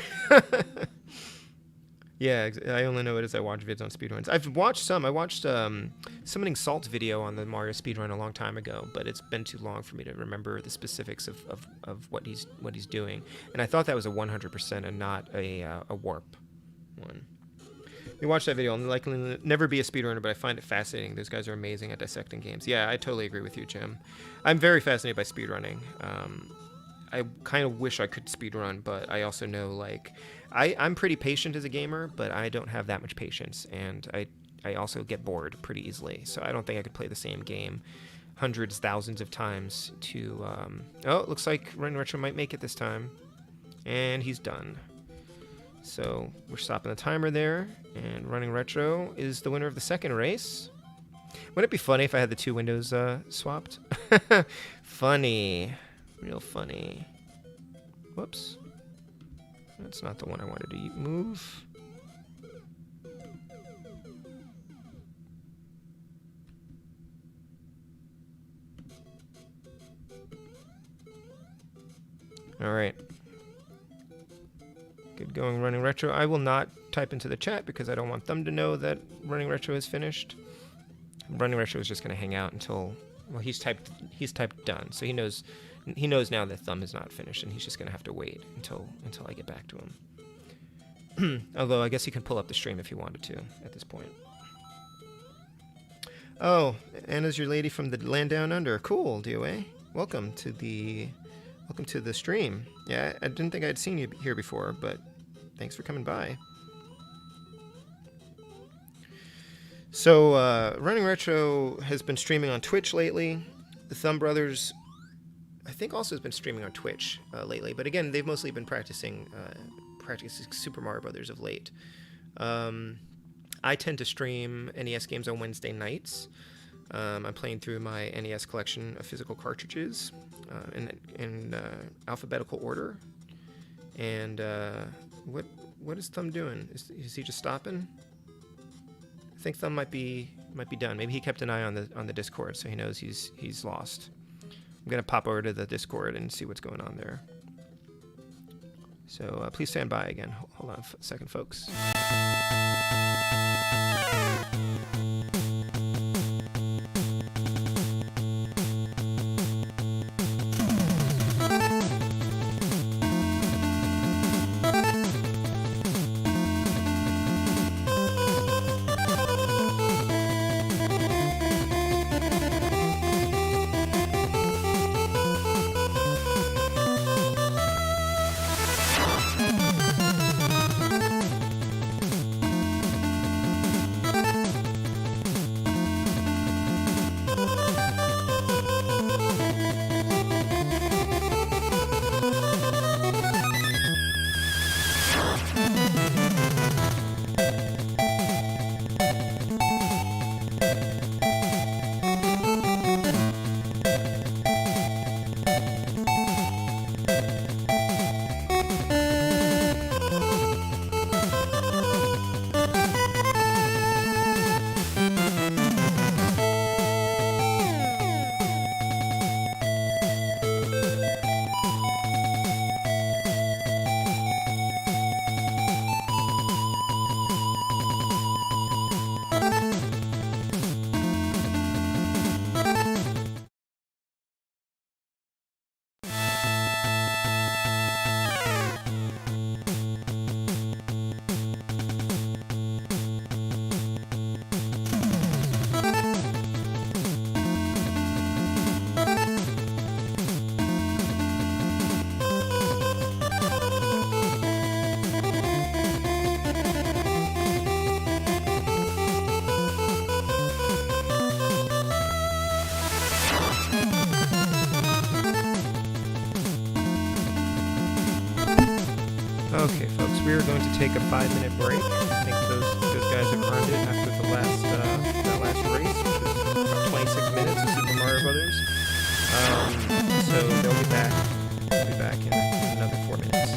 Yeah, I only know it as I watch vids on speedruns. I've watched some. I watched Summoning Salt's video on the Mario speedrun a long time ago, but it's been too long for me to remember the specifics of what he's doing. And I thought that was a 100% and not a warp one. You watch that video, I'll likely never be a speedrunner, but I find it fascinating. Those guys are amazing at dissecting games. Yeah, I totally agree with you, Jim. I'm very fascinated by speedrunning. I kind of wish I could speedrun, but I also know, I'm pretty patient as a gamer, but I don't have that much patience, and I also get bored pretty easily. So I don't think I could play the same game hundreds, thousands of times to... oh, it looks like Running Retro might make it this time. And he's done. So we're stopping the timer there, and Running Retro is the winner of the second race. Wouldn't it be funny if I had the 2 windows swapped? Funny. Real funny. Whoops. That's not the one I wanted to move. All right. Good going, Running Retro. I will not type into the chat because I don't want them to know that Running Retro is finished. Running Retro is just going to hang out until, well, he's typed done, so he knows now that Thumb is not finished, and he's just going to have to wait until I get back to him. Although I guess he can pull up the stream if he wanted to at this point. Oh, Anna's your lady from the land down under. Cool, DOA. Welcome to the stream. Yeah, I didn't think I'd seen you here before, but thanks for coming by. So, Running Retro has been streaming on Twitch lately. The Thumb Brothers, I think, also has been streaming on Twitch lately. But again, they've mostly been practicing practicing Super Mario Brothers of late. I tend to stream NES games on Wednesday nights. I'm playing through my NES collection of physical cartridges in alphabetical order. And what is Thumb doing? Is he just stopping? I think Thumb might be done. Maybe he kept an eye on the Discord, so he knows he's lost. I'm gonna pop over to the Discord and see what's going on there. So please stand by again. Hold on a second, folks. Okay, folks, we are going to take a 5-minute break. I think those guys have earned it after that last race, which was about 26 minutes of Super Mario Brothers. So they'll be back. They'll be back in another 4 minutes.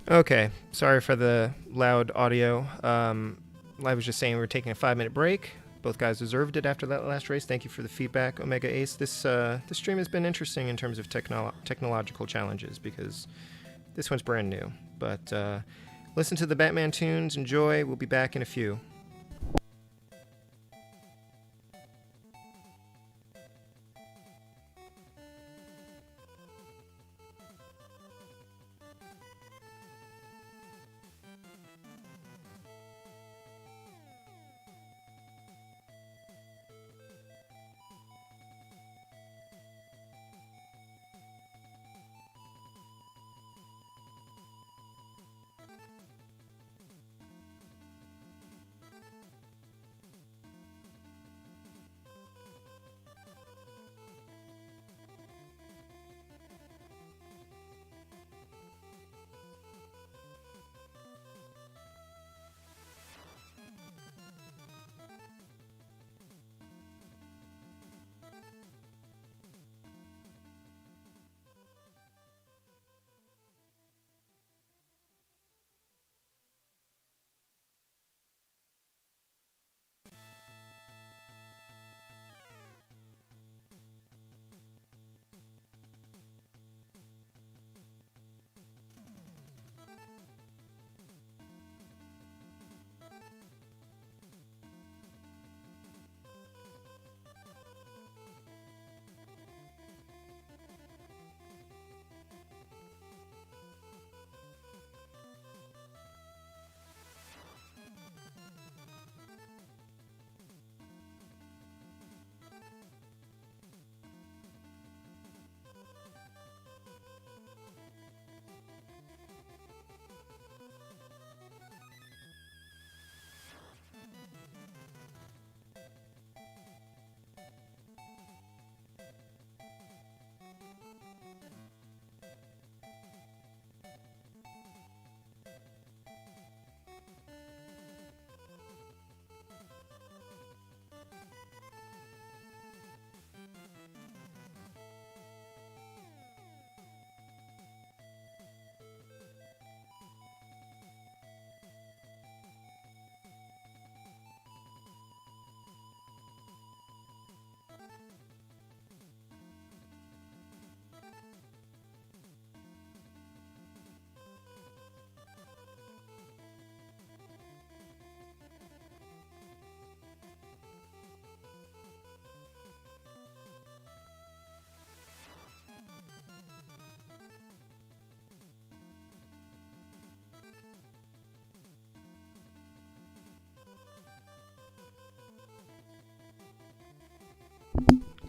Okay, sorry for the loud audio. I was just saying we were taking a 5-minute break. Both guys deserved it after that last race. Thank you for the feedback, Omega Ace. This stream has been interesting in terms of technological challenges because this one's brand new. But listen to the Batman tunes, enjoy. We'll be back in a few.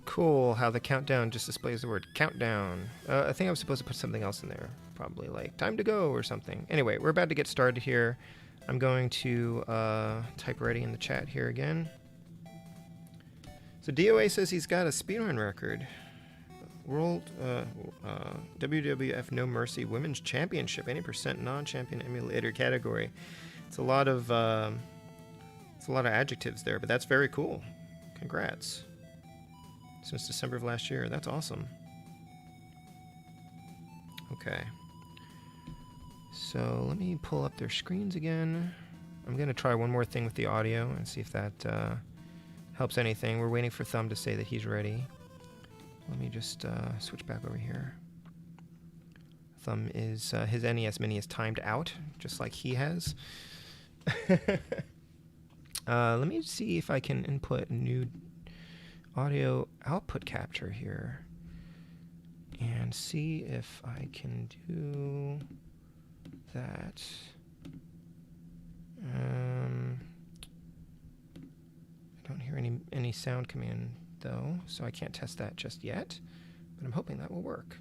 Cool how the countdown just displays the word countdown. I think I was supposed to put something else in there. Probably like time to go or something. Anyway, we're about to get started here. I'm going to type ready in the chat here again. So DOA says he's got a speedrun record. World WWF No Mercy Women's Championship, 80% non-champion emulator category. It's a lot of adjectives there, but that's very cool. Congrats. Since December of last year. That's awesome. Okay. So let me pull up their screens again. I'm going to try one more thing with the audio and see if that helps anything. We're waiting for Thumb to say that he's ready. Let me just switch back over here. Thumb is, his NES Mini is timed out, just like he has. Let me see if I can input new audio output capture here and see if I can do that. I don't hear any sound coming in though, so I can't test that just yet, but I'm hoping that will work.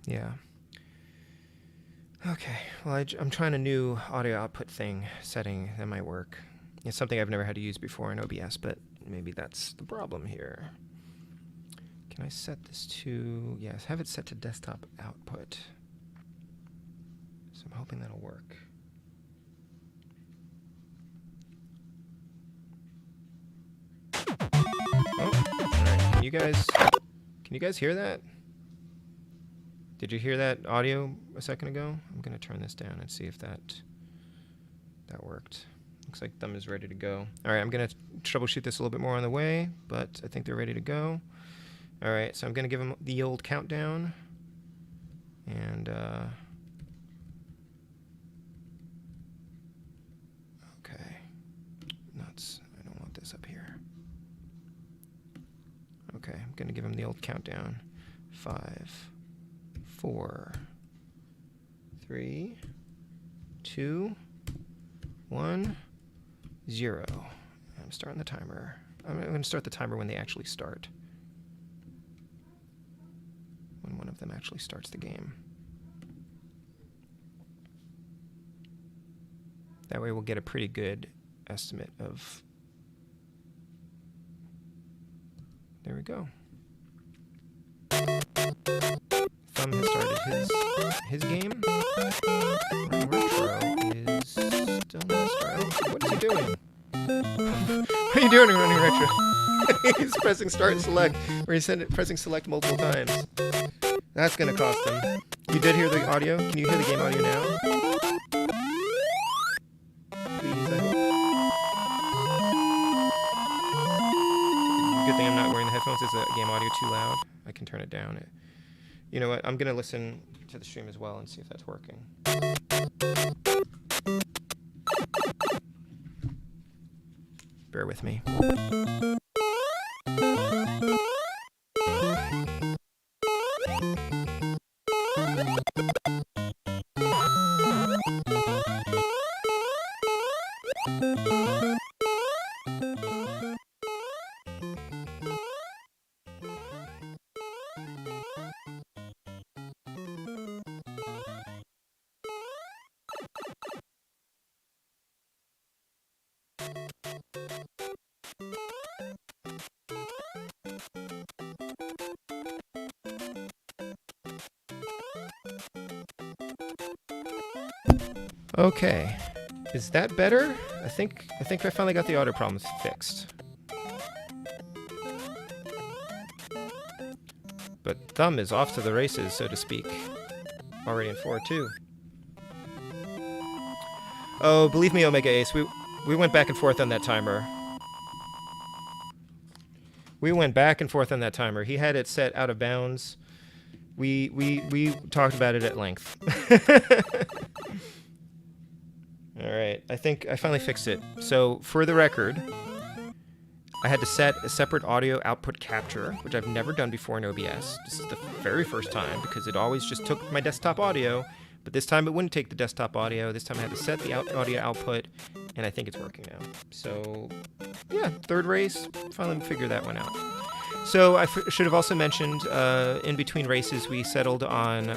Yeah. Okay, well, I'm trying a new audio output setting that might work. It's something I've never had to use before in OBS, but maybe that's the problem here. Can I set this to, yes, have it set to desktop output. So I'm hoping that'll work. Oh, all right, can you guys hear that? Did you hear that audio a second ago? I'm going to turn this down and see if that worked. Looks like Thumb is ready to go. All right, I'm going to troubleshoot this a little bit more on the way, but I think they're ready to go. All right, so I'm going to give them the old countdown. And, okay. Nuts. I don't want this up here. Okay, I'm going to give them the old countdown. 5, 4, 3, 2, 1, 0. I'm starting the timer. I'm going to start the timer when they actually start. When one of them actually starts the game. That way we'll get a pretty good estimate of... There we go. Thumb has started his game. Retro is still not started. What is he doing? What are you doing in Running Retro? He's pressing start and select, or he's pressing select multiple times. That's gonna cost him. You did hear the audio? Can you hear the game audio now? Please, I hope. Good thing I'm not wearing the headphones. Is the game audio too loud? I can turn it down. You know what? I'm going to listen to the stream as well and see if that's working. Bear with me. Okay, is that better? I think I finally got the audio problems fixed. But Thumb is off to the races, so to speak. Already in 4-2. Oh, believe me, Omega Ace, we went back and forth on that timer. We went back and forth on that timer. He had it set out of bounds. We talked about it at length. All right, I think I finally fixed it. So for the record, I had to set a separate audio output capture, which I've never done before in OBS. This is the very first time because it always just took my desktop audio, but this time it wouldn't take the desktop audio. This time I had to set the audio output, and I think it's working now. So yeah, third race, finally figured that one out. So I should have also mentioned, in between races, we settled on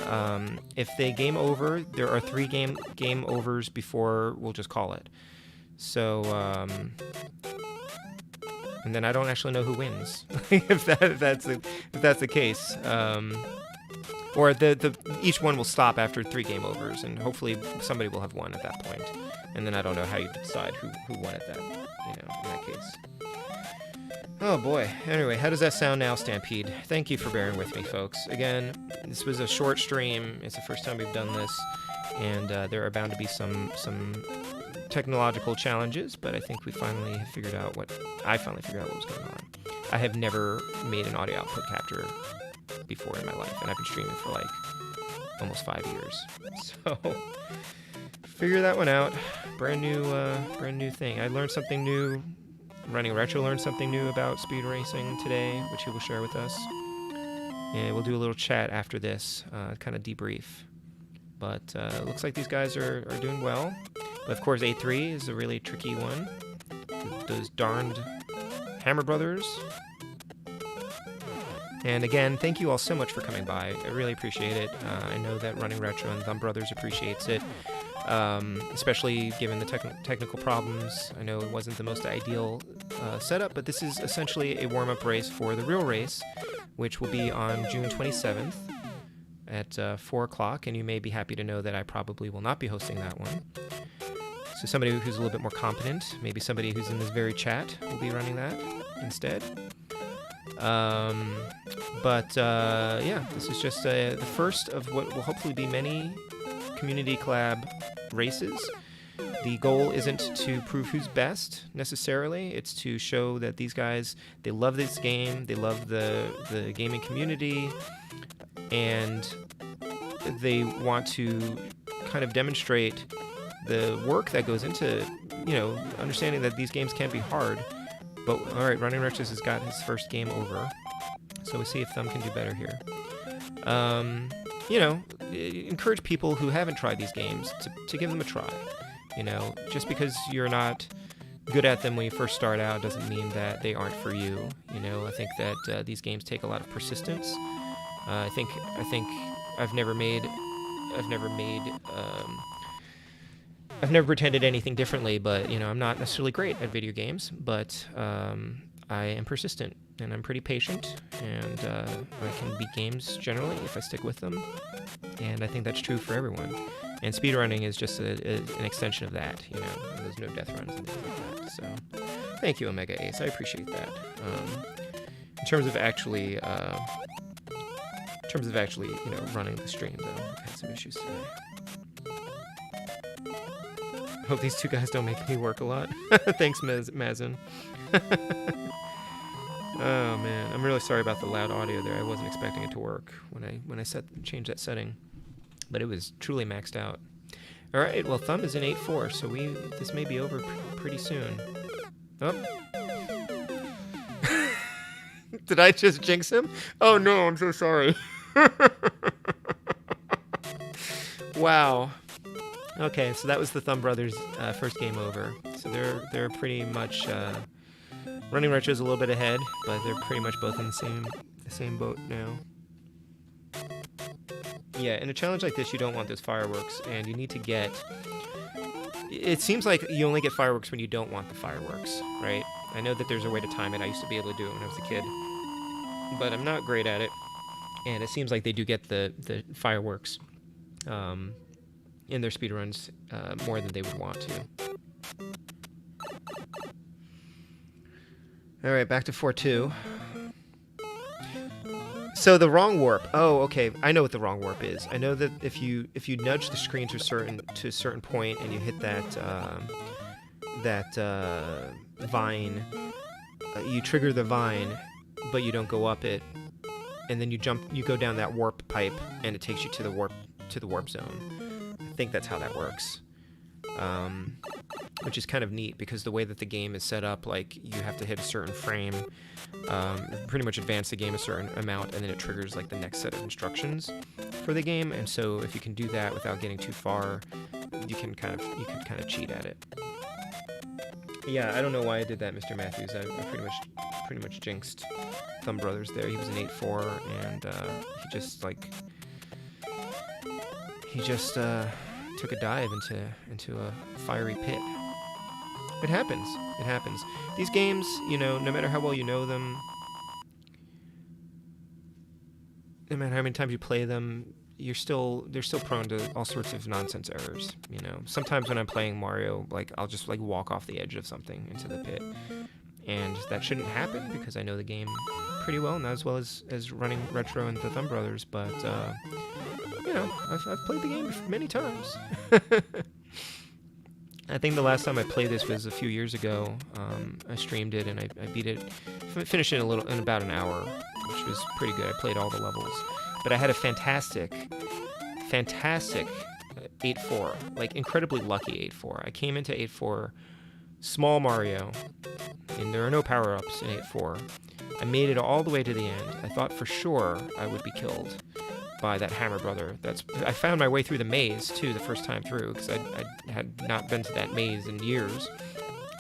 if they game over, there are 3 game overs before we'll just call it. So, and then I don't actually know who wins, if that's the case. Or each one will stop after 3 game overs, and hopefully somebody will have won at that point. And then I don't know how you decide who won at that, in that case. Oh boy. Anyway, how does that sound now, Stampede? Thank you for bearing with me, folks. Again, this was a short stream. It's the first time we've done this, and there are bound to be some technological challenges, but I think we finally have figured out what was going on. I have never made an audio output capture before in my life, and I've been streaming for like almost 5 years. So figure that one out. Brand new thing. I learned something new. Running Retro learned something new about speed racing today, which he will share with us. And we'll do a little chat after this, kind of debrief. But looks like these guys are doing well. But of course, A3 is a really tricky one. Those darned Hammer Brothers. And again, thank you all so much for coming by. I really appreciate it. I know that Running Retro and Thumb Brothers appreciates it. Especially given the technical problems. I know it wasn't the most ideal setup, but this is essentially a warm-up race for the real race, which will be on June 27th at 4 o'clock, and you may be happy to know that I probably will not be hosting that one. So somebody who's a little bit more competent, maybe somebody who's in this very chat, will be running that instead. Yeah, this is just the first of what will hopefully be many Community Collab races. The goal isn't to prove who's best necessarily. It's to show that these guys, they love this game, they love the gaming community, and they want to kind of demonstrate the work that goes into, understanding that these games can be hard. But all right, Running Retros has got his first game over, so we'll see if Thumb can do better here. Encourage people who haven't tried these games to give them a try. Just because you're not good at them when you first start out doesn't mean that they aren't for you. I think that these games take a lot of persistence. I think I've never pretended anything differently, but I'm not necessarily great at video games, but I am persistent and I'm pretty patient, and I can beat games generally if I stick with them, and I think that's true for everyone. And speedrunning is just an extension of that, those no death runs and things like that. So thank you, Omega Ace, I appreciate that. In terms of actually running the stream, though, I've had some issues today. Hope these two guys don't make me work a lot. Thanks, Mazin. Oh man, I'm really sorry about the loud audio there. I wasn't expecting it to work when I changed that setting, but it was truly maxed out. All right, well, Thumb is in 8-4, so this may be over pretty soon. Oh. Did I just jinx him? Oh no, I'm so sorry. Wow. Okay, so that was the Thumb Brothers' first game over. So they're pretty much Running Retro's a little bit ahead, but they're pretty much both in the same boat now. Yeah, in a challenge like this, you don't want those fireworks, and you need to get. It seems like you only get fireworks when you don't want the fireworks, right? I know that there's a way to time it. I used to be able to do it when I was a kid, but I'm not great at it. And it seems like they do get the fireworks. in their speedruns more than they would want to. All right, back to 4-2. So the wrong warp. Oh, okay. I know what the wrong warp is. I know that if you nudge the screen to a certain point and you hit that vine, you trigger the vine, but you don't go up it, and then you go down that warp pipe, and it takes you to the warp zone. I think that's how that works. Which is kind of neat because the way that the game is set up, like you have to hit a certain frame, pretty much advance the game a certain amount, and then it triggers like the next set of instructions for the game. And so if you can do that without getting too far, you can kind of cheat at it. Yeah, I don't know why I did that, Mr. Matthews. I pretty much jinxed Thumb Brothers there. He was an 8-4, and he just took a dive into a fiery pit. It happens. It happens. These games, no matter how well you know them, no matter how many times you play them, they're still prone to all sorts of nonsense errors. Sometimes when I'm playing Mario, like I'll just like walk off the edge of something into the pit, and that shouldn't happen because I know the game pretty well, not as well as running retro and the Thumb Brothers, but I've played the game many times. I think the last time I played this was a few years ago. I streamed it and I beat it, finished it in about an hour, which was pretty good. I played all the levels, but I had a fantastic 8-4, like incredibly lucky 8-4. I came into 8-4, small Mario, and there are no power-ups in 8-4. I made it all the way to the end. I thought for sure I would be killed by that Hammer Brother. I found my way through the maze too the first time through because I had not been to that maze in years.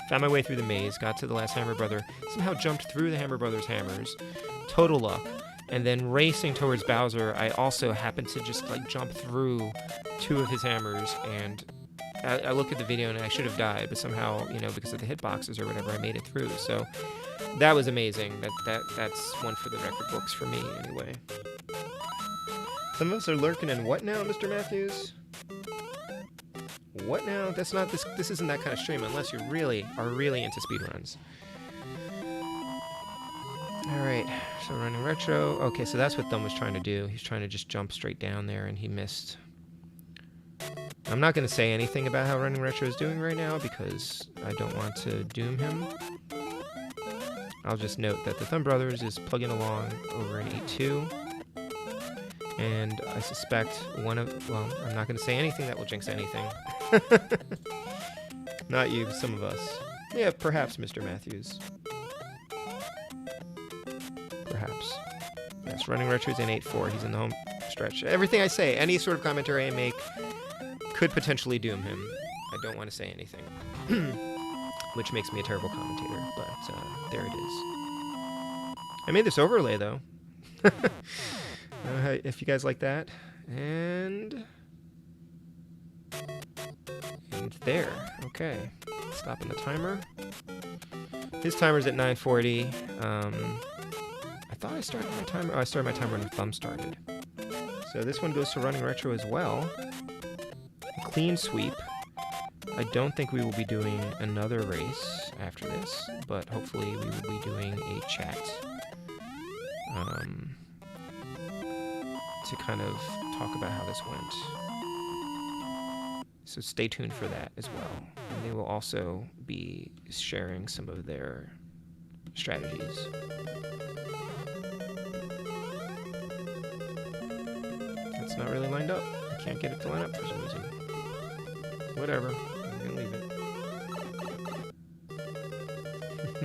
Found my way through the maze, got to the last Hammer Brother, somehow jumped through the Hammer Brother's hammers, total luck, and then racing towards Bowser, I also happened to just like jump through 2 of his hammers, and I looked at the video and I should have died, but somehow, because of the hitboxes or whatever, I made it through. So that was amazing. That's one for the record books for me anyway. Some of us are lurking in what now, Mr. Matthews? What now? That's not this. This isn't that kind of stream unless you really are into speedruns. All right, so running retro. Okay, so that's what Thumb was trying to do. He's trying to just jump straight down there, and he missed. I'm not going to say anything about how running retro is doing right now because I don't want to doom him. I'll just note that the Thumb Brothers is plugging along over an 8-2. And I suspect I'm not going to say anything that will jinx anything. Not you, some of us. Yeah, perhaps, Mr. Matthews. Perhaps. Yes, running retro is in 8-4. He's in the home stretch. Everything I say, any sort of commentary I make, could potentially doom him. I don't want to say anything. Which makes me a terrible commentator, but there it is. I made this overlay, though. If you guys like that. And there. Okay. Stopping the timer. His timer's at 9:40. I thought I started my timer. Oh, I started my timer when Thumb started. So this one goes to running retro as well. Clean sweep. I don't think we will be doing another race after this, but hopefully we will be doing a chat. To kind of talk about how this went. So stay tuned for that as well. And they will also be sharing some of their strategies. It's not really lined up. I can't get it to line up for some reason. Whatever. I'm gonna leave it.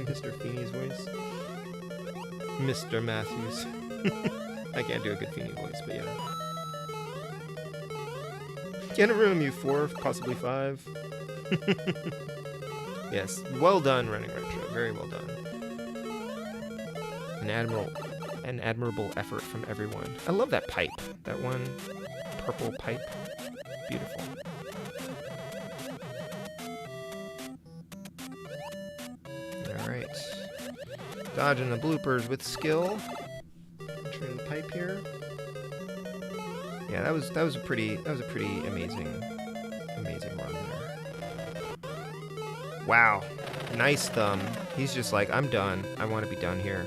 Mr. Feeney's voice. Mr. Matthews. I can't do a good Feeney voice, but yeah. Get a room, you 4, possibly 5. Yes, well done, running retro. Very well done. An admirable effort from everyone. I love that pipe. That one purple pipe. Beautiful. All right. Dodging the bloopers with skill. Entering the pipe here. Yeah, that was a pretty amazing Amazing run there. Wow. Nice thumb. He's just like, I'm done. I want to be done here.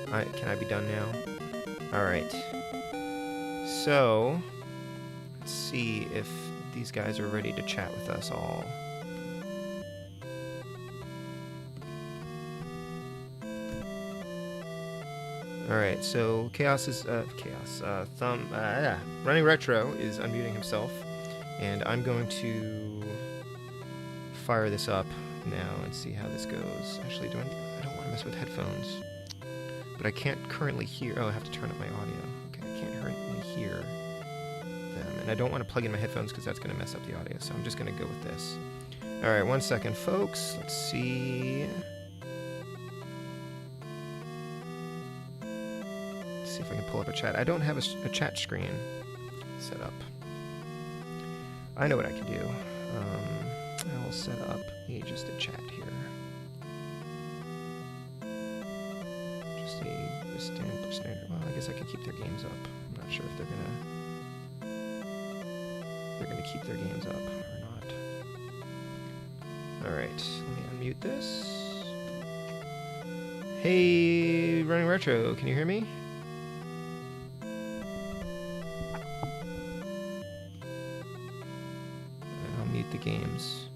Can I be done now? Alright. So, let's see if these guys are ready to chat with us all. Alright, so Running Retro is unmuting himself, and I'm going to fire this up now and see how this goes. Actually, I don't want to mess with headphones, but I can't currently hear. Oh, I have to turn up my audio. Okay, I can't currently hear them, and I don't want to plug in my headphones because that's going to mess up the audio, so I'm just going to go with this. Alright, 1 second, folks. Let's see. See if I can pull up a chat. I don't have a chat screen set up. I know what I can do. I will set up just a chat here. Just a standard. Well, I guess I can keep their games up. I'm not sure if they're gonna keep their games up or not. All right, let me unmute this. Hey, Running Retro, can you hear me? I'll mute the games.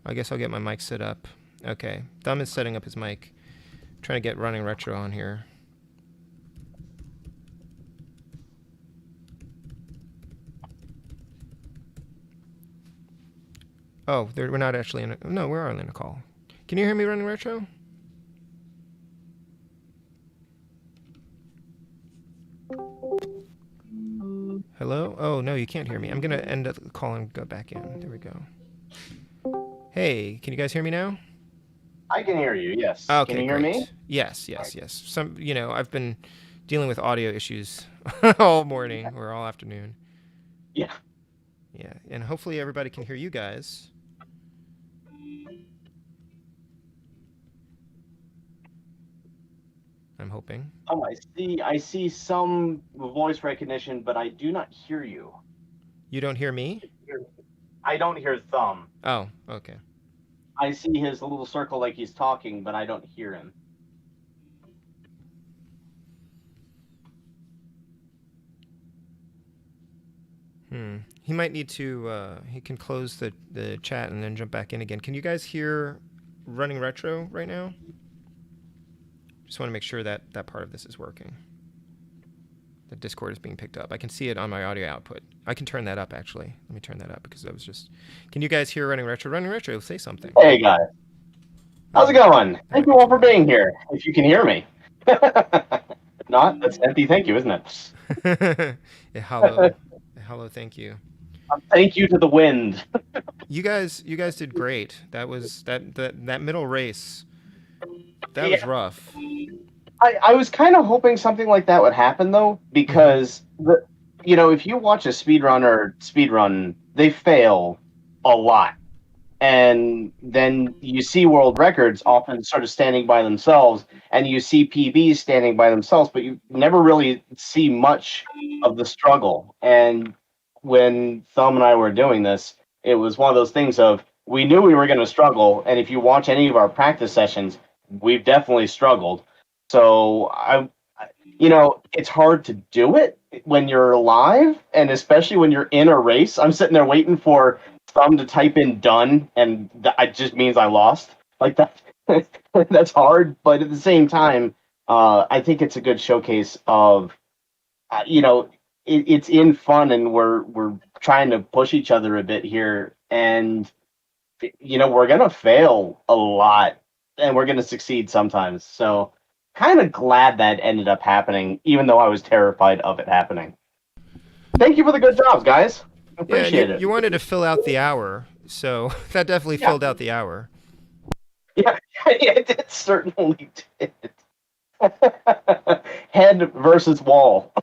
I guess I'll get my mic set up. Okay, Thumb is setting up his mic. I'm trying to get Running Retro on here. Oh, we're not actually in a... No, we are in a call. Can you hear me, Running Retro? Hello? Oh, no, you can't hear me. I'm going to end the call and go back in. There we go. Hey, can you guys hear me now? I can hear you, yes. Okay, can you hear me? Yes. I've been dealing with audio issues all morning or all afternoon. Yeah. Yeah, and hopefully everybody can hear you guys. I'm hoping. Oh, I see some voice recognition, but I do not hear you. You don't hear me? I don't hear Thumb. Oh, okay. I see his little circle like he's talking, but I don't hear him. He might need to, he can close the chat and then jump back in again. Can you guys hear Running Retro right now? Just want to make sure that that part of this is working. The Discord is being picked up. I can see it on my audio output. I can turn that up, actually. Let me turn that up because I was just... Can you guys hear Running Retro? Running Retro, say something. Hey, guys. How's it going? Thank you all for being here, if you can hear me. If not, that's empty thank you, isn't it? Hello, thank you. Thank you to the wind. You guys did great. That was that middle race. That was rough. I was kind of hoping something like that would happen though, because if you watch a speedrun, they fail a lot, and then you see world records often sort of standing by themselves, and you see PBs standing by themselves, but you never really see much of the struggle. And when Thumb and I were doing this, it was one of those things of we knew we were going to struggle, and if you watch any of our practice sessions, we've definitely struggled. So it's hard to do it when you're live, and especially when you're in a race. I'm sitting there waiting for Thumb to type in done, and that just means I lost. Like that, that's hard. But at the same time, I think it's a good showcase of, it's in fun, and we're trying to push each other a bit here, and we're gonna fail a lot, and we're gonna succeed sometimes. So kind of glad that ended up happening, even though I was terrified of it happening. Thank you for the good jobs, guys. Appreciate it. You wanted to fill out the hour, so that definitely filled out the hour. Yeah, it certainly did. Head versus wall.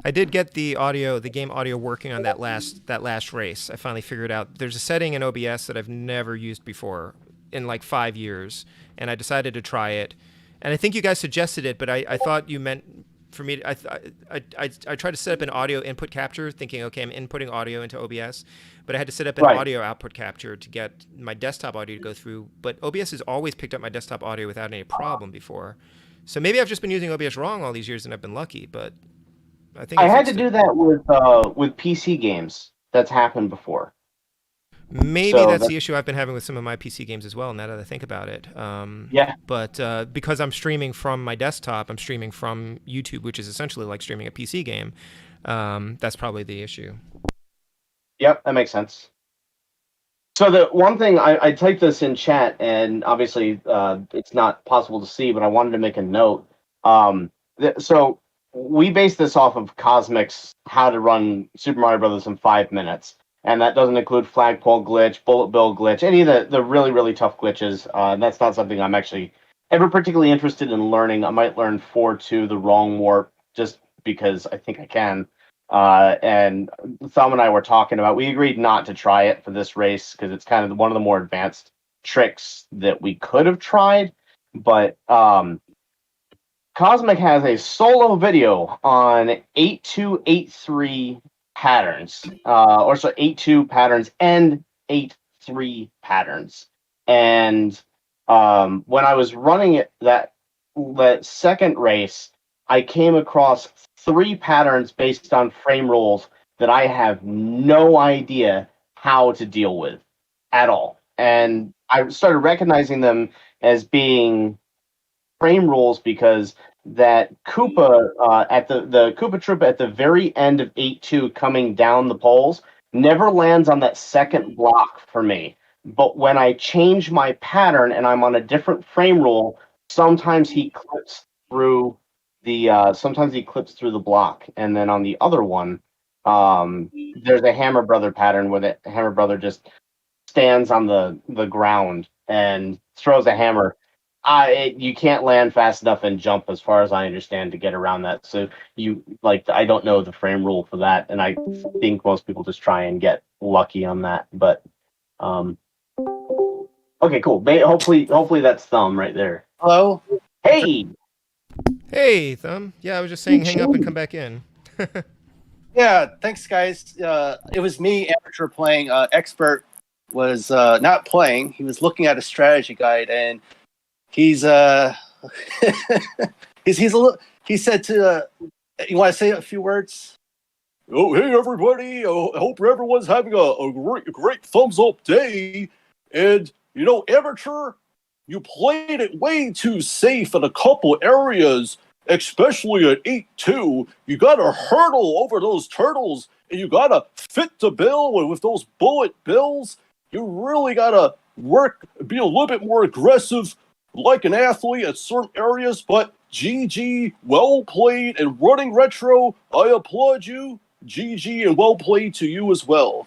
I did get the game audio working on that last race. I finally figured out there's a setting in OBS that I've never used before in like 5 years, and I decided to try it. And I think you guys suggested it, but I thought you meant for me. I tried to set up an audio input capture, thinking, okay, I'm inputting audio into OBS, but I had to set up an audio output capture to get my desktop audio to go through. But OBS has always picked up my desktop audio without any problem before. So maybe I've just been using OBS wrong all these years and I've been lucky. But I think I had to do that with PC games. That's happened before. Maybe that's the issue I've been having with some of my PC games as well, now that I think about it. Yeah. But because I'm streaming from my desktop, I'm streaming from YouTube, which is essentially like streaming a PC game. That's probably the issue. Yep, that makes sense. So the one thing, I typed this in chat, and obviously it's not possible to see, but I wanted to make a note. So we based this off of Cosmic's How to Run Super Mario Brothers in 5 minutes. And that doesn't include flagpole glitch, bullet bill glitch, any of the really, really tough glitches. And that's not something I'm actually ever particularly interested in learning. I might learn 4-2, the wrong warp, just because I think I can. And Thumb and I were talking about, we agreed not to try it for this race because it's kind of one of the more advanced tricks that we could have tried. But Cosmic has a solo video on 8283 patterns, 8-2 patterns and 8-3 patterns. And when I was running that second race, I came across 3 patterns based on frame rules that I have no idea how to deal with at all. And I started recognizing them as being frame rules because that Koopa at the Koopa Troop at the very end of 8-2 coming down the poles never lands on that second block for me. But when I change my pattern and I'm on a different frame rule, sometimes he clips through the block. And then on the other one, there's a Hammer Brother pattern where the Hammer Brother just stands on the ground and throws a hammer. You can't land fast enough and jump, as far as I understand, to get around that. So I don't know the frame rule for that, and I think most people just try and get lucky on that. But okay, cool. Hopefully that's Thumb right there. Hello. Hey, Thumb. Yeah, I was just saying, hang up and come back in. Yeah, thanks, guys. It was me, amateur playing. Expert was not playing. He was looking at a strategy guide, and he's he's a little. He said to, you want to say a few words? Oh, hey everybody! I hope everyone's having a great thumbs up day. And amateur, you played it way too safe in a couple areas, especially at 8-2. You gotta hurdle over those turtles, and you gotta fit the bill with those bullet bills. You really gotta be a little bit more aggressive, like an athlete at certain areas. But GG, well played, and Running Retro, I applaud you. GG and well played to you as well.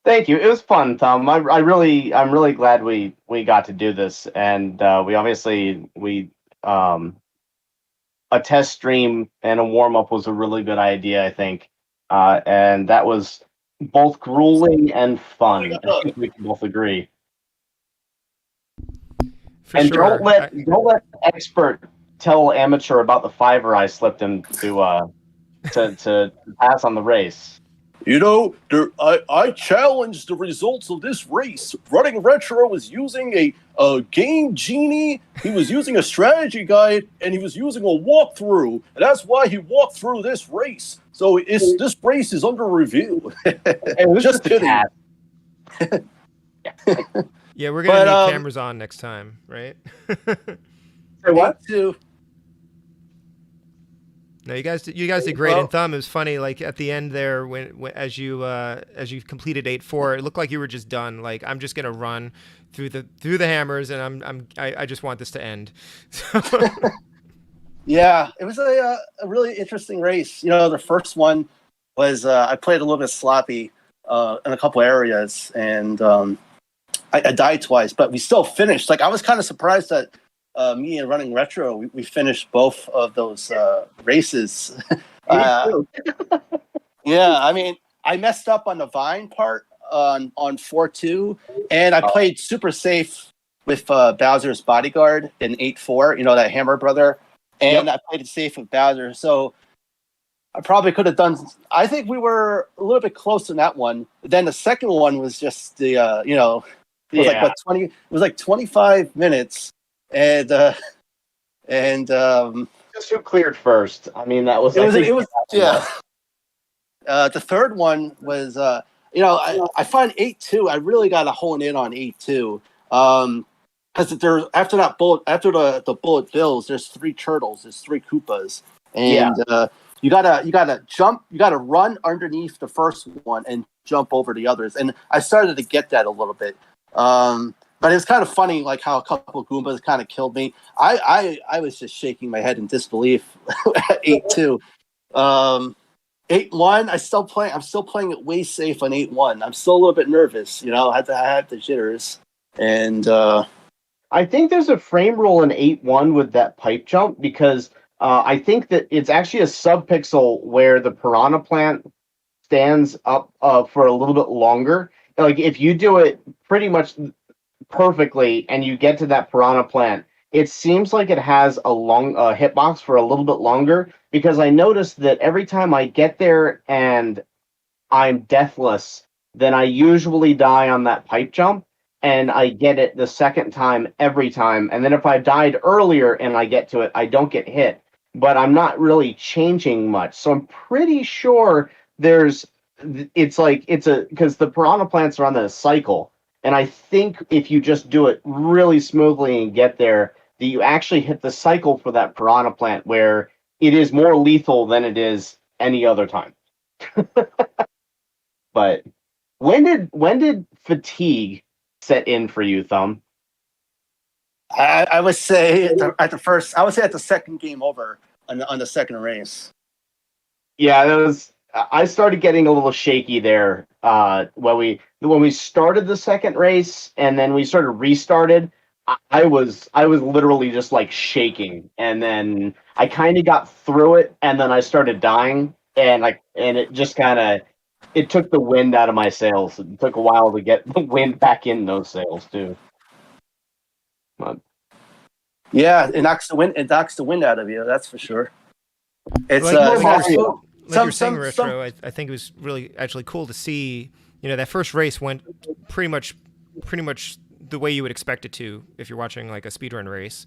Thank you. It was fun, Thumb. I'm really glad we got to do this, and a test stream and a warm up was a really good idea, I think, and that was both grueling and fun. I think we can both agree. Don't let Expert tell Amateur about the $5 I slipped him to pass on the race. I challenged the results of this race. Running Retro was using a game genie, he was using a strategy guide, and he was using a walkthrough. And that's why he walked through this race. So this race is under review. It was just kidding. Yeah, we're going to need cameras on next time, right? Say what? No, you guys did great. And Thumb, it was funny. Like at the end there, when as you completed 8-4, it looked like you were just done. Like I'm just gonna run through the hammers, and I just want this to end. Yeah, it was a really interesting race. The first one was I played a little bit sloppy in a couple areas, and I died twice, but we still finished. Like I was kind of surprised that. Me and Running Retro, we finished both of those races. Yeah, I mean, I messed up on the Vine part on 4-2, and I played super safe, with Bowser's bodyguard in 8-4, that Hammer brother, and I played it safe with Bowser. So I probably could have done. I think we were a little bit close in that one. Then the second one was just the it was like what 20. It was like 25 minutes, and just who cleared first. I mean, that was it was yeah. The third one was I find 8-2. I really got to hone in on 8-2. Because after the bullet bills, there's 3 turtles, there's 3 Koopas, and you gotta jump, you gotta run underneath the first one and jump over the others. And I started to get that a little bit, but it's kind of funny, like how a couple of Goombas kind of killed me. I was just shaking my head in disbelief at 8-2. 8-1, I'm still playing it way safe on 8-1. I'm still a little bit nervous, I had the jitters, and I think there's a frame rule in 8-1 with that pipe jump, because I think that it's actually a subpixel where the piranha plant stands up for a little bit longer. Like if you do it pretty much perfectly and you get to that piranha plant, it seems like it has a long hitbox for a little bit longer, because I noticed that every time I get there and I'm deathless, then I usually die on that pipe jump. And I get it the second time every time. And then if I died earlier and I get to it, I don't get hit. But I'm not really changing much. So I'm pretty sure because the piranha plants are on the cycle. And I think if you just do it really smoothly and get there, that you actually hit the cycle for that piranha plant, where it is more lethal than it is any other time. But when did fatigue set in for you, Thumb? I would say at the second game over on the second race. Yeah, I started getting a little shaky there when we started the second race, and then we sort of restarted. I was literally just like shaking, and then I kind of got through it, and then I started dying, and it just kind of took the wind out of my sails. It took a while to get the wind back in those sails too. But, yeah, it knocks the wind out of you. That's for sure. It's like you're saying, Retro. I think it was really actually cool to see. That first race went pretty much the way you would expect it to if you're watching like a speedrun race.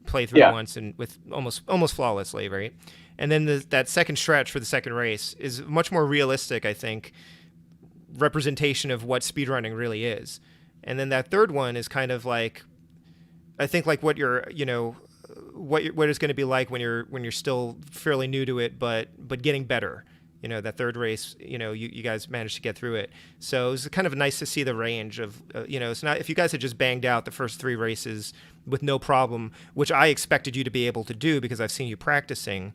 Play through once and with almost flawlessly, right? And then that second stretch for the second race is much more realistic, I think, representation of what speedrunning really is. And then that third one is kind of like, I think like what you're, what it's going to be like when you're still fairly new to it, but getting better. That third race, you guys managed to get through it. So it was kind of nice to see the range of, it's not, if you guys had just banged out the first 3 races with no problem, which I expected you to be able to do because I've seen you practicing,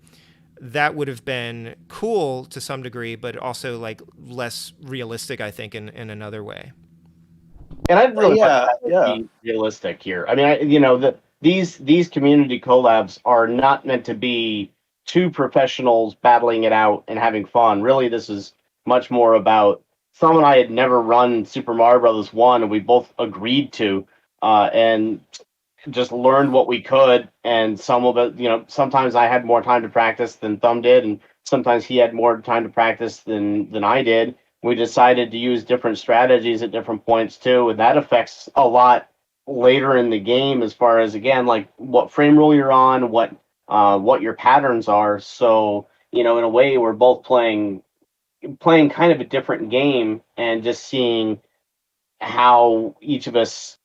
that would have been cool to some degree, but also like less realistic, I think, in another way. And I'd really be realistic here. I mean, these community collabs are not meant to be 2 professionals battling it out and having fun. Really, this is much more about Thumb and I had never run Super Mario Brothers 1, and we both agreed to, and just learned what we could. And some of it, sometimes I had more time to practice than Thumb did, and sometimes he had more time to practice than I did. We decided to use different strategies at different points too, and that affects a lot later in the game as far as, again, like what frame rule you're on, what your patterns are. So, in a way, we're both playing kind of a different game and just seeing how each of us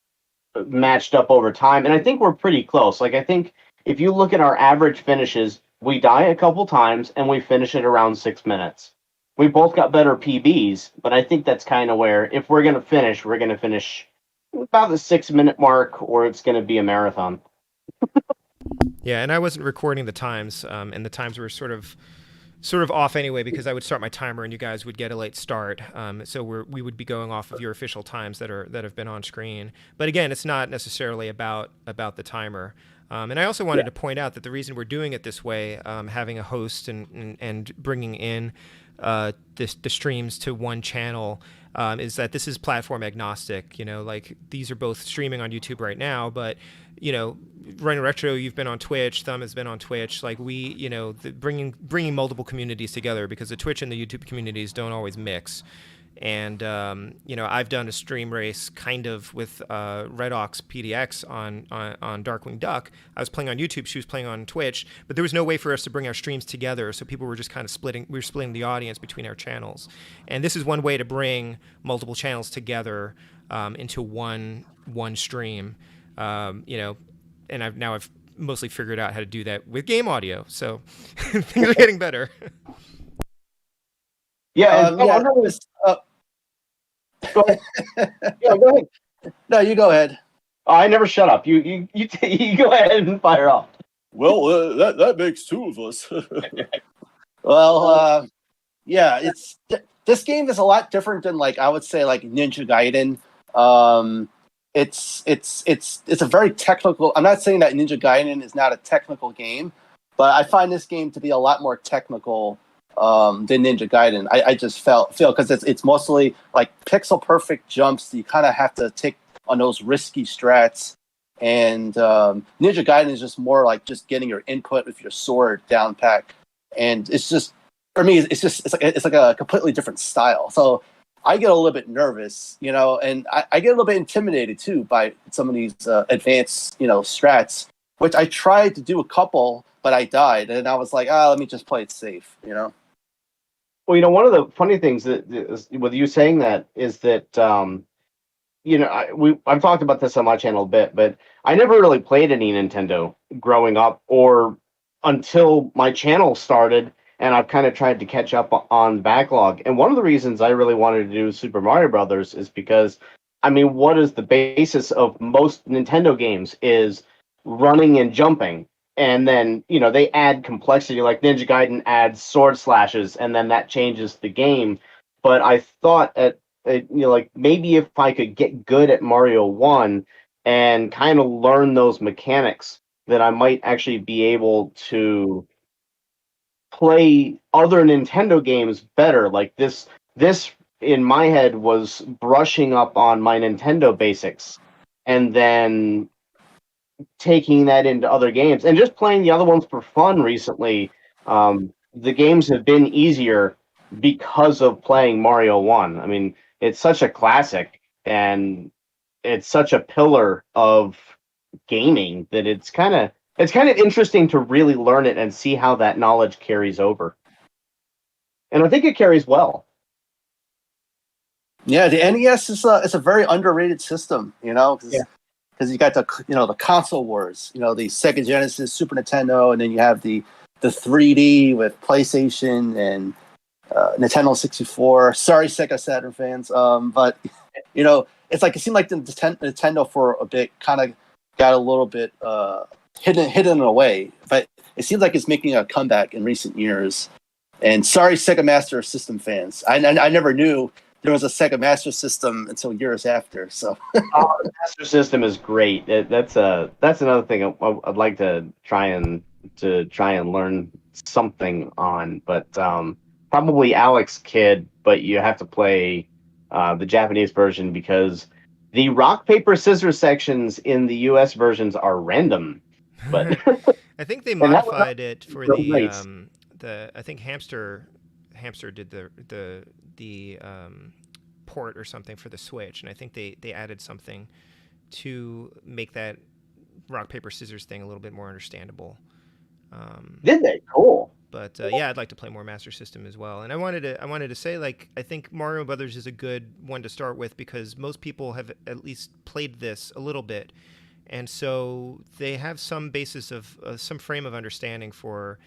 matched up over time. And I think we're pretty close. Like, I think if you look at our average finishes, we die a couple times and we finish it around 6 minutes. We both got better PBs, but I think that's kind of where, if we're going to finish, we're going to finish about the 6 minute mark, or it's going to be a marathon. Yeah, and I wasn't recording the times, and the times were sort of off anyway, because I would start my timer and you guys would get a late start. So we would be going off of your official times that have been on screen. But again, it's not necessarily about the timer. And I also wanted to point out that the reason we're doing it this way, having a host and bringing in the streams to one channel is that this is platform agnostic. Like these are both streaming on YouTube right now, but Running Retro, you've been on Twitch, Thumb has been on Twitch. Like we, bringing multiple communities together, because the Twitch and the YouTube communities don't always mix. And I've done a stream race kind of with Red Ox PDX on Darkwing Duck. I was playing on YouTube, she was playing on Twitch, but there was no way for us to bring our streams together, so people were just kind of splitting the audience between our channels. And this is one way to bring multiple channels together into one stream. And I've mostly figured out how to do that with game audio, so things are getting better. Yeah, go ahead. Yeah, go ahead. No, you go ahead. I never shut up. You go ahead and fire off. Well, that makes two of us. Well, yeah, this game is a lot different than, like, I would say, like Ninja Gaiden. It's a very technical. I'm not saying that Ninja Gaiden is not a technical game, but I find this game to be a lot more technical than Ninja Gaiden. I just feel because it's mostly like pixel perfect jumps that you kind of have to take on those risky strats, and Ninja Gaiden is just more like just getting your input with your sword down pack, and it's just, for me, it's like a completely different style. So I get a little bit nervous, and I get a little bit intimidated too by some of these advanced strats, which I tried to do a couple, but I died, and I was like, let me just play it safe. Well, one of the funny things that with you saying that is that, I've talked about this on my channel a bit, but I never really played any Nintendo growing up, or until my channel started, and I've kind of tried to catch up on backlog. And one of the reasons I really wanted to do Super Mario Brothers is because, what is the basis of most Nintendo games is running and jumping. And then, they add complexity, like Ninja Gaiden adds sword slashes, and then that changes the game. But I thought like maybe if I could get good at Mario 1 and kind of learn those mechanics, that I might actually be able to play other Nintendo games better. Like this in my head was brushing up on my Nintendo basics, and then taking that into other games and just playing the other ones for fun recently. The games have been easier because of playing Mario 1. It's such a classic, and it's such a pillar of gaming that it's kind of interesting to really learn it and see how that knowledge carries over. And I think it carries well. Yeah, the NES is a very underrated system, because you got the console wars, the Sega Genesis, Super Nintendo, and then you have the 3D with PlayStation and Nintendo 64. Sorry, Sega Saturn fans, but it's like it seemed like the Nintendo for a bit kind of got a little bit hidden away, but it seems like it's making a comeback in recent years. And sorry, Sega Master System fans, I never knew there was a Sega Master System until years after. So the Master System is great. That's another thing I'd like to try and learn something on, but probably Alex Kidd. But you have to play the Japanese version, because the rock paper scissors sections in the U.S. versions are random. But I think they modified it for the I think Hamster did the port or something for the Switch, and I think they added something to make that rock paper scissors thing a little bit more understandable. Did they? Cool. But yeah, I'd like to play more Master System as well. And I wanted to say, like, I think Mario Brothers is a good one to start with, because most people have at least played this a little bit, and so they have some basis of some frame of understanding for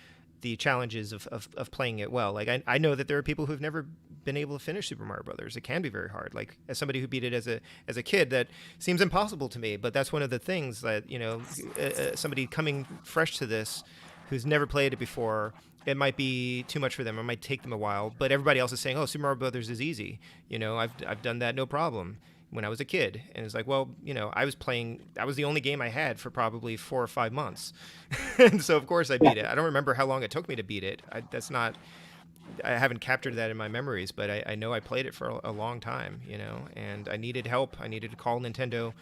the challenges of playing it well. Like I know that there are people who've never been able to finish Super Mario Brothers. It can be very hard. Like, as somebody who beat it as a kid, that seems impossible to me. But that's one of the things that somebody coming fresh to this who's never played it before, it might be too much for them. It might take them a while. But everybody else is saying, "Oh, Super Mario Brothers is easy. I've done that no problem when I was a kid." And it's like, well, I was playing. That was the only game I had for probably 4 or 5 months, and so of course I beat it. I don't remember how long it took me to beat it. That's not I haven't captured that in my memories, but I know I played it for a long time, you know, and I needed help. I needed to call a Nintendo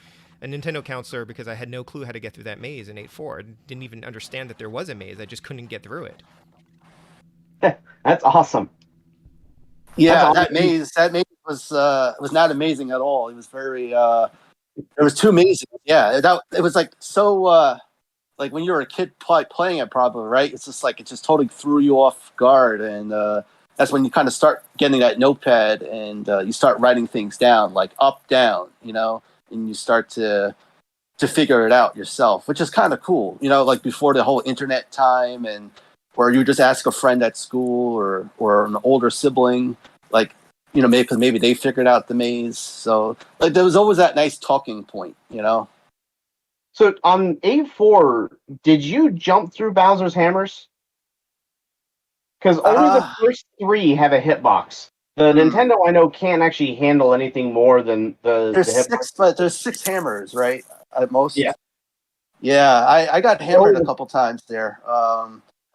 counselor, because I had no clue how to get through that maze in 8.4. I didn't even understand that there was a maze. I just couldn't get through it. That's awesome. Yeah, that maze was not amazing at all. It was very it was too amazing. Yeah, it was like so like when you were a kid playing it, probably, right? It's just like it just totally threw you off guard, and that's when you kind of start getting that notepad and you start writing things down, like up, down, you know, and you start to figure it out yourself, which is kind of cool, you know, like before the whole internet time, and where you just ask a friend at school or an older sibling, like, you know, maybe they figured out the maze. So like there was always that nice talking point, you know. So on 8.4, did you jump through Bowser's hammers? Because only the first 3 have a hitbox. The Nintendo, I know, can't actually handle anything more than there's the six, but there's 6 hammers, right? At most. Yeah. Yeah, I got hammered a couple times there.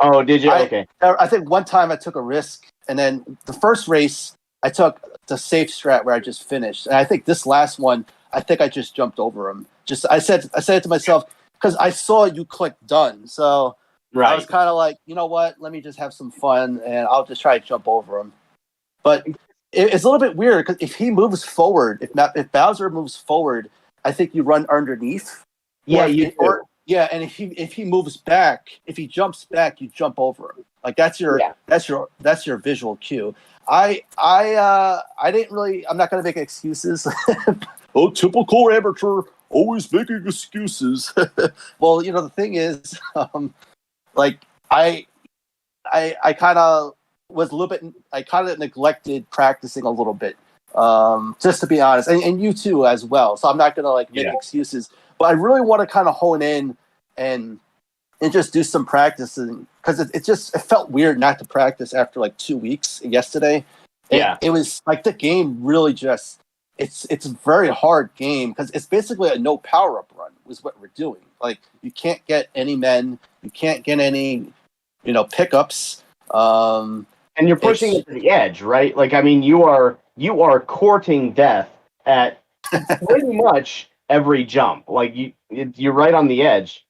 Oh, did you? Okay. I think one time I took a risk, and then the first race I took the safe strat where I just finished, and I think this last one I think I just jumped over him. I said it to myself because I saw you click done, so I was kind of like, you know what? Let me just have some fun, and I'll just try to jump over him. But it's a little bit weird because if he moves forward, if Bowser moves forward, I think you run underneath. Yeah, and if he moves back, if he jumps back, you jump over him. Like that's your visual cue. I didn't really. I'm not going to make excuses. Oh, typical amateur, always making excuses. Well, you know, the thing is, like I kind of was a little bit. I kind of neglected practicing a little bit, just to be honest, and you too as well. So I'm not going to like make excuses, but I really want to kind of hone in and just do some practicing because it felt weird not to practice after like 2 weeks yesterday. It was like the game really just. It's a very hard game because it's basically a no power up run is what we're doing. Like you can't get any men, you can't get any, you know, pickups. And you're pushing it to the edge, right? Like I mean, you are courting death at pretty much every jump. Like you're right on the edge.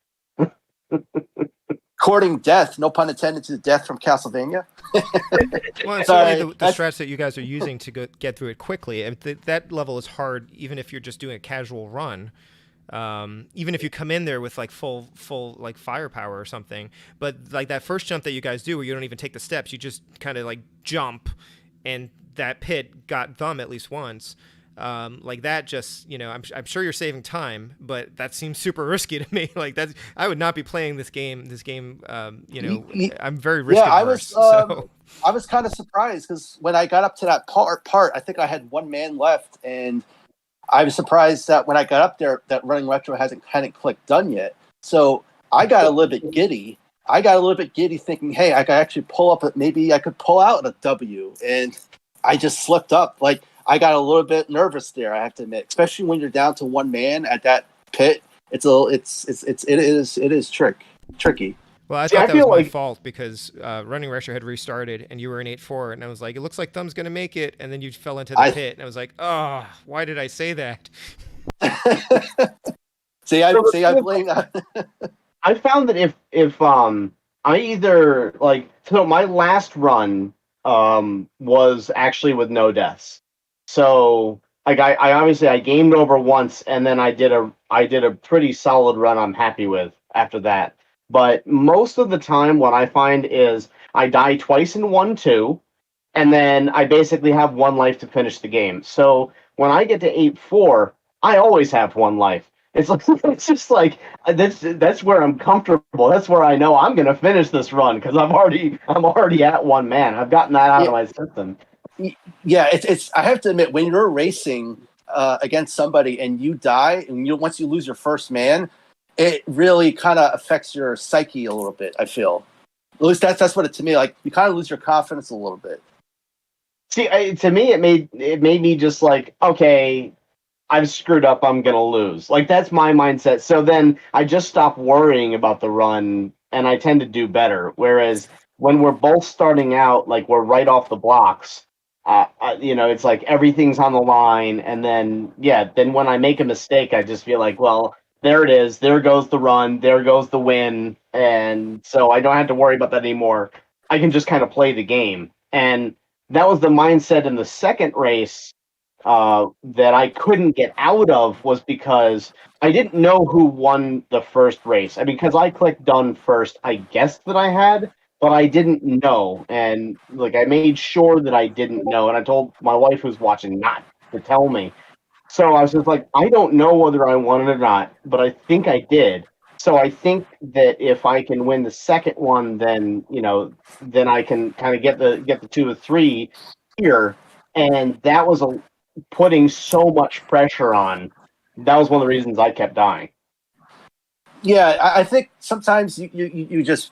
Courting death, no pun intended, to death from Castlevania. Well, it's certainly the strats that you guys are using to get through it quickly. That level is hard, even if you're just doing a casual run. Even if you come in there with like full like firepower or something, but like that first jump that you guys do, where you don't even take the steps, you just kind of like jump, and that pit got them at least once. Like that, just, you know, I'm sure you're saving time, but that seems super risky to me. Like I would not be playing this game. You know, I'm very risk averse. I was kind of surprised because when I got up to that part, I think I had one man left, and I was surprised that when I got up there, that Running Retro hadn't clicked done yet. So I got a little bit giddy. Thinking, hey, I could actually pull up. Maybe I could pull out a W, and I just slipped up. Like I got a little bit nervous there, I have to admit, especially when you're down to one man at that pit. It is tricky. Well, I thought that was my fault because Running Retro had restarted and you were in 8.4, and I was like, it looks like Thumb's going to make it, and then you fell into the pit, and I was like, oh, why did I say that? I blame. I found that if I either like, so my last run was actually with no deaths. So like I obviously gamed over once, and then I did a pretty solid run I'm happy with after that. But most of the time, what I find is I die twice in 1-2, and then I basically have one life to finish the game. So when I get to 8.4, I always have one life. It's like it's just like that's where I'm comfortable. That's where I know I'm gonna finish this run because I'm already at one man. I've gotten that out of my system. Yeah, it's. I have to admit, when you're racing against somebody and you die, and once you lose your first man, it really kind of affects your psyche a little bit. I feel, at least that's what it to me. Like you kind of lose your confidence a little bit. See, to me, it made me just like, okay, I've screwed up. I'm gonna lose. Like that's my mindset. So then I just stop worrying about the run, and I tend to do better. Whereas when we're both starting out, like we're right off the blocks. It's like everything's on the line, and then then when I make a mistake, I just feel like, well, there it is. There goes the run. There goes the win, and so I don't have to worry about that anymore. I can just kind of play the game, and that was the mindset in the second race that I couldn't get out of, was because I didn't know who won the first race. I mean, because I clicked done first, I guessed that I had, but I didn't know. And like, I made sure that I didn't know. And I told my wife who's watching not to tell me. So I was just like, I don't know whether I won it or not, but I think I did. So I think that if I can win the second one, then then I can kind of get the 2 to 3 here. And that was putting so much pressure on. That was one of the reasons I kept dying. Yeah, I think sometimes you just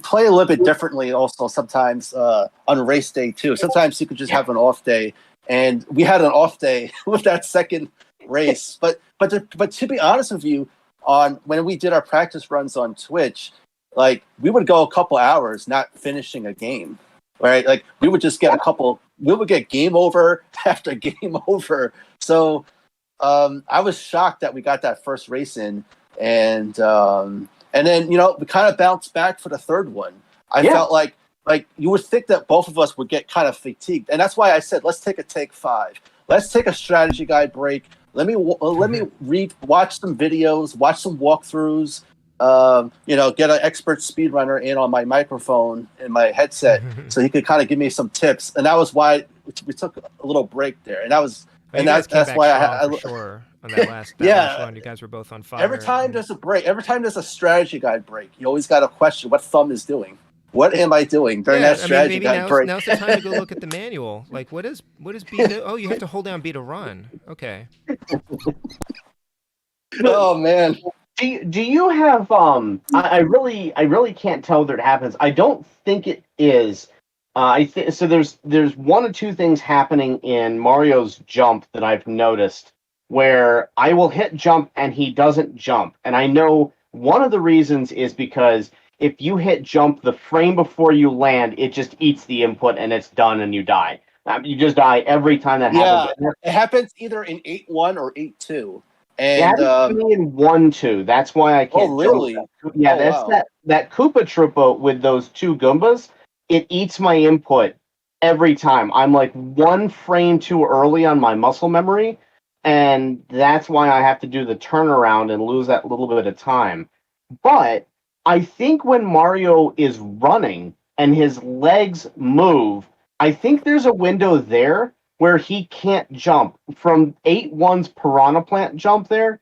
play a little bit differently. Also, sometimes on race day too. Sometimes you could just have an off day, and we had an off day with that second race. But to be honest with you, when we did our practice runs on Twitch, like we would go a couple hours not finishing a game, right? Like we would just get we would get game over after game over. So I was shocked that we got that first race in. And then we kind of bounced back for the third one. I felt like you would think that both of us would get kind of fatigued, and that's why I said let's take a take 5. Let's take a strategy guide break. Let me watch some videos, watch some walkthroughs. Get an expert speedrunner in on my microphone and my headset, so he could kind of give me some tips. And that was why we took a little break there. And that was. And that's why I for sure on that last one. You guys were both on fire. Every time there's a break, every time there's a strategy guide break, you always got to question what Thumb is doing. What am I doing during that strategy guide break? Now's the time to go look at the manual. Like, what is B to? Oh, you have to hold down B to run. Okay. Oh man. Do you have I really can't tell whether it happens. I don't think it is. So there's one or two things happening in Mario's jump that I've noticed, where I will hit jump and he doesn't jump. And I know one of the reasons is because if you hit jump the frame before you land, it just eats the input and it's done and you die. You just die every time that happens. Yeah, it happens either in 8-1 or 8-2. And it happens to me in 1-2. That's why I can't. Oh really? Yeah, that's that Koopa Troopa with those 2 Goombas. It eats my input every time. I'm like 1 frame too early on my muscle memory, and that's why I have to do the turnaround and lose that little bit of time. But I think when Mario is running and his legs move, I think there's a window there where he can't jump. From 8-1's Piranha Plant jump there,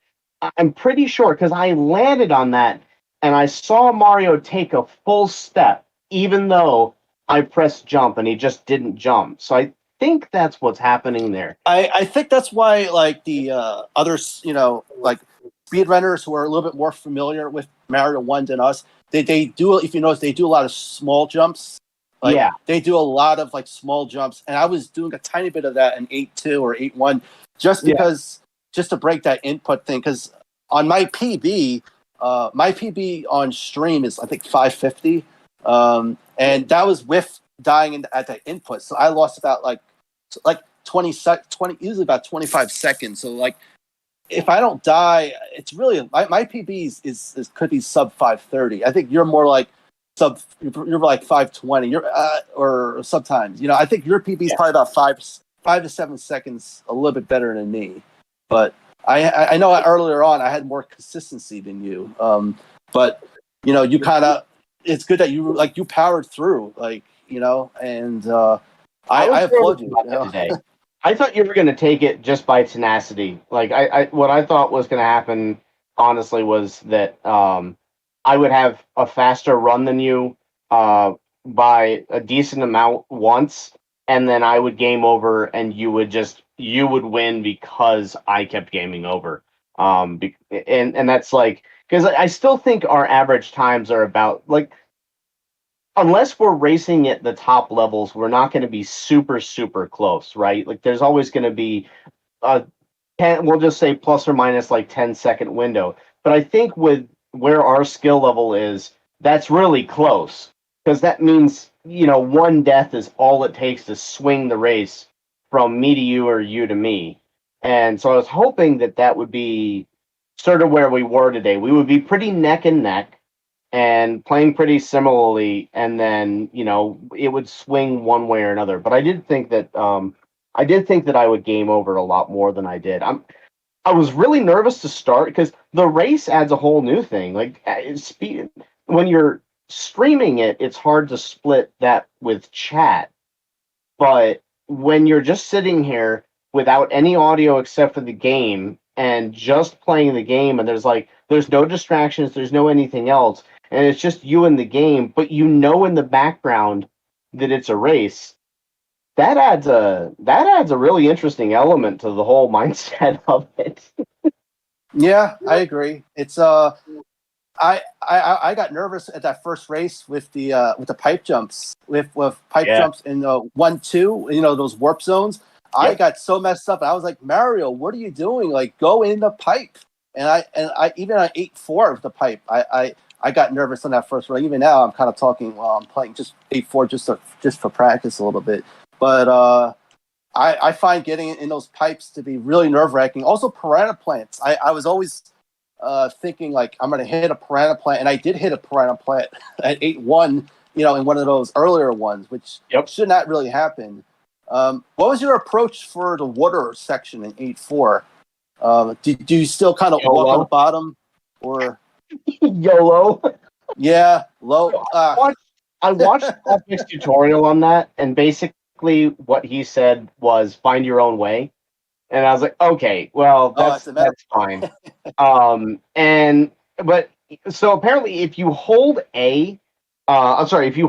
I'm pretty sure, because I landed on that, and I saw Mario take a full step, even though I pressed jump and he just didn't jump. So I think that's what's happening there. I think that's why, like, the others, like speedrunners who are a little bit more familiar with Mario 1 than us, they do, if you notice, they do a lot of small jumps. Like, they do a lot of like small jumps, and I was doing a tiny bit of that in 8-2 or 8-1, just to break that input thing. Because on my PB on stream is I think 550. And that was with dying at the input, so I lost about like 20, usually about 25 seconds. So like, if I don't die, it's really my PB is could be sub 530. I think you're more like you're like 520. You're or sometimes I think your PB is probably about 5 to 7 seconds, a little bit better than me. But I know earlier on I had more consistency than you. But you kind of. It's good that you powered through, and I applaud you. Today. I thought you were going to take it just by tenacity. Like what I thought was going to happen, honestly, was that I would have a faster run than you by a decent amount once, and then I would game over, and you would win because I kept gaming over. And that's like. Because I still think our average times are about, like, unless we're racing at the top levels, we're not going to be super, super close, right? Like, there's always going to be we'll just say plus or minus like 10-second window. But I think with where our skill level is, that's really close. because that means, one death is all it takes to swing the race from me to you or you to me. And so I was hoping that would be sort of where we were today. We would be pretty neck and neck and playing pretty similarly, and then, it would swing one way or another. But I did think that I would game over a lot more than I did. I was really nervous to start because the race adds a whole new thing. Like speed, when you're streaming it, it's hard to split that with chat. But when you're just sitting here without any audio except for the game and just playing the game, and there's no distractions, there's no anything else, and it's just you and the game, but in the background that it's a race. That adds a really interesting element to the whole mindset of it. Yeah, I agree. It's I got nervous at that first race with the pipe jumps with pipe jumps in 1-2. Those warp zones. I got so messed up. I was like, Mario, what are you doing? Like, go in the pipe. And I even on 8-4 with the pipe, I got nervous on that first race. Even now, I'm kind of talking while I'm playing just 8-4 just for practice a little bit. But I find getting in those pipes to be really nerve-wracking. Also, piranha plants. I was always thinking, like, I'm going to hit a piranha plant, and I did hit a piranha plant at 8-1, in one of those earlier ones, which should not really happen. What was your approach for the water section in 8-4? Do you still kind of walk on the bottom? Or YOLO? Yeah, low. I watched Patrick's tutorial on that, and basically what he said was find your own way. And I was like, okay, well, that's fine. So apparently if you hold if you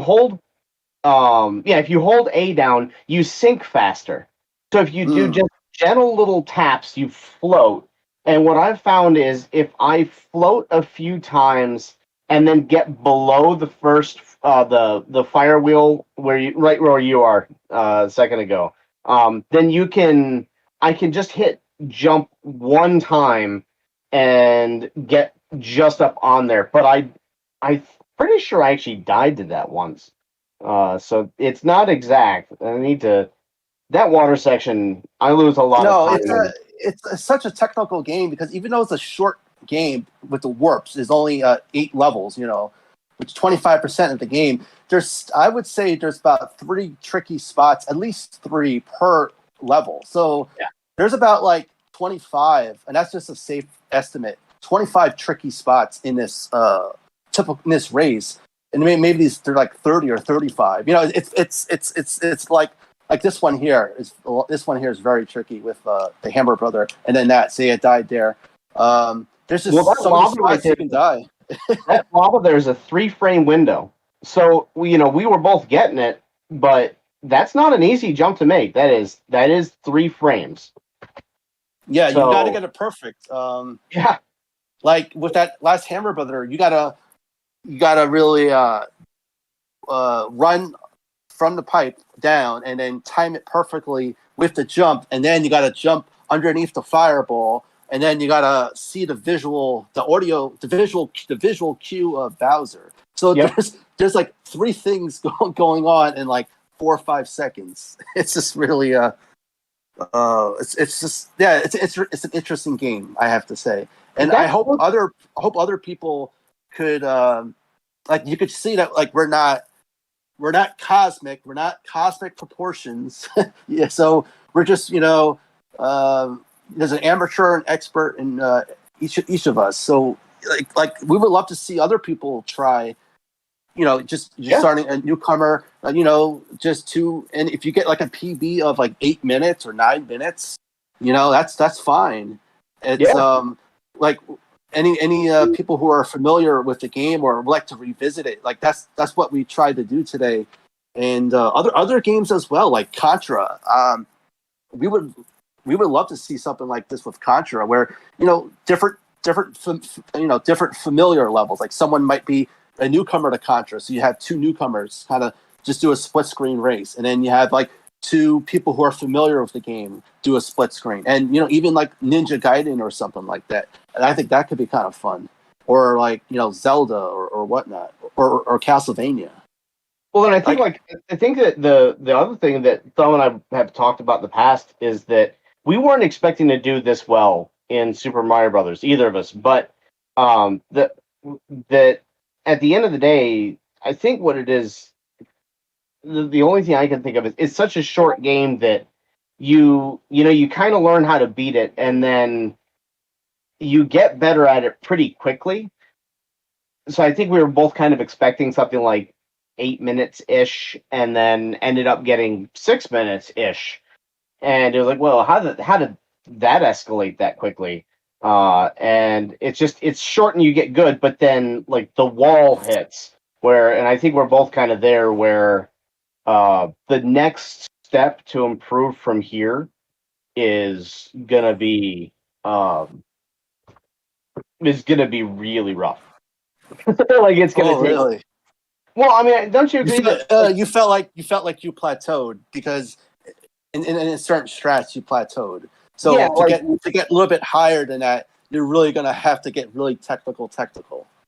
hold A down, you sink faster. So if you do just gentle little taps, you float. And what I've found is if I float a few times and then get below the first the fire wheel right where you are a second ago, then I can just hit jump one time and get just up on there. But I'm pretty sure I actually died to that once. So it's not exact. That water section, I lose a lot of time. It's such a technical game because even though it's a short game with the warps, there's only 8 levels, which is 25% of the game. I would say there's about 3 tricky spots, at least 3 per level. So there's about like 25, and that's just a safe estimate. 25 tricky spots in this race, and maybe they're like 30 or 35. It's like this one here is very tricky with the Hammer Brother, and then I died there. There's just so many spots you can die. That lava, there's a 3-frame window, so we were both getting it, but that's not an easy jump to make. That is 3 frames. Yeah, you got to get it perfect. Like with that last Hammer Brother, you gotta really run from the pipe down and then time it perfectly with the jump, and then you got to jump underneath the fireball, and then you got to see the visual cue of Bowser. So there's like 3 things going on in like 4 or 5 seconds. It's just really it's an interesting game, I have to say, and I hope other people could like you could see that like we're not cosmic. We're not cosmic proportions. Yeah, so we're just there's an amateur and expert in each of us. So like we would love to see other people try. Just starting a newcomer. Just to, and if you get like a PB of like 8 minutes or 9 minutes, that's fine. It's like any people who are familiar with the game or would like to revisit it, like that's what we tried to do today, and other games as well, like Contra. We would love to see something like this with Contra, where different familiar levels. Like someone might be a newcomer to Contra, so you have 2 newcomers kind of just do a split screen race, and then you have like 2 people who are familiar with the game do a split screen, and even like Ninja Gaiden or something like that. And I think that could be kind of fun, or like Zelda or whatnot, or Castlevania. Well, and I think that the other thing that Thumb and I have talked about in the past is that we weren't expecting to do this well in Super Mario Brothers, either of us. But that at the end of the day, I think what it is, the only thing I can think of is it's such a short game that you kind of learn how to beat it, and then you get better at it pretty quickly. So I think we were both kind of expecting something like 8 minutes ish, and then ended up getting 6 minutes ish. And it was like, well, how did that escalate that quickly? And it's short and you get good, but then like the wall hits where, and I think we're both kind of there where the next step to improve from here is gonna be really rough. Like it's gonna take. Really? Well, I mean, don't you agree that You felt like you plateaued because in certain strats you plateaued. So Yeah, to get a little bit higher than that, you're really gonna have to get really technical.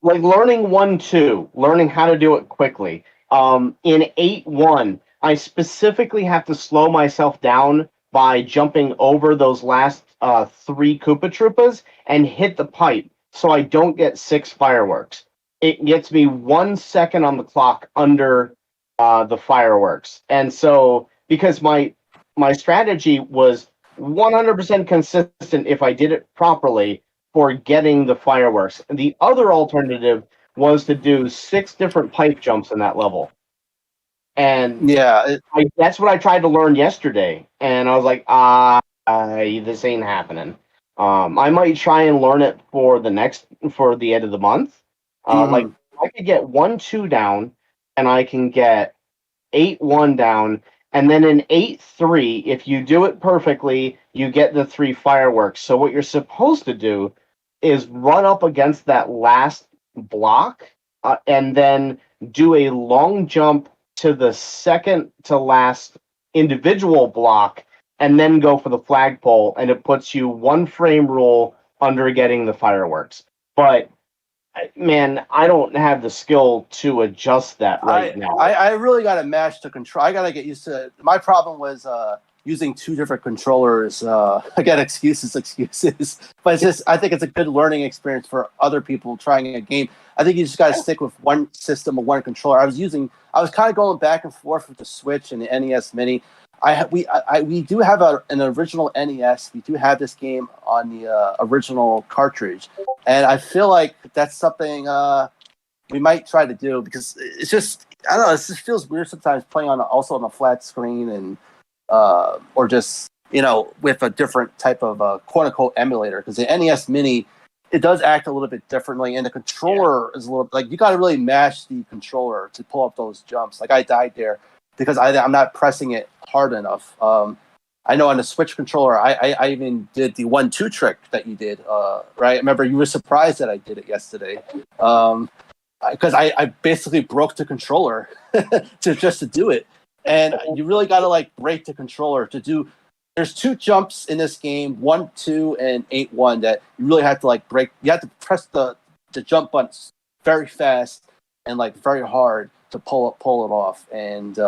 like learning 1-2, learning how to do it quickly. In 8-1, I specifically have to slow myself down by jumping over those last 3 Koopa Troopas and hit the pipe so I don't get 6 fireworks. It gets me 1 second on the clock under the fireworks. And so, because my strategy was 100% consistent if I did it properly for getting the fireworks. The other alternative was to do 6 different pipe jumps in that level. And Yeah, that's what I tried to learn yesterday. And I was like, this ain't happening. I might try and learn it for the end of the month. Like I could get 1-2 down, and I can get 8-1 down, and then in 8-3, if you do it perfectly, you get the 3 fireworks. So what you're supposed to do is run up against that last block, and then do a long jump to the second to last individual block, and then go for the flagpole, and it puts you 1 frame rule under getting the fireworks. But man, I don't have the skill to adjust that now. I really got to match the control. I got to get used to it. My problem was using 2 different controllers. Again, excuses, but it's just I think it's a good learning experience for other people trying a game. I think you just got to stick with one system or one controller. I was kind of going back and forth with the Switch and the NES Mini. We do have an original NES. We do have this game on the original cartridge, and I feel like that's something we might try to do because it's just I don't know. It just feels weird sometimes playing on a flat screen and or just with a different type of quote unquote emulator because the NES Mini it does act a little bit differently and the controller is a little like you got to really mash the controller to pull up those jumps. Like I died there because I'm not pressing it hard enough. I know on the Switch controller, I even did the 1-2 trick that you did, right? I remember you were surprised that I did it yesterday. Because I basically broke the controller to do it. And you really got to like break the controller to do. There's 2 jumps in this game, 1-2 and 8-1 that you really have to like break. You have to press the jump buttons very fast and like very hard to pull it off. And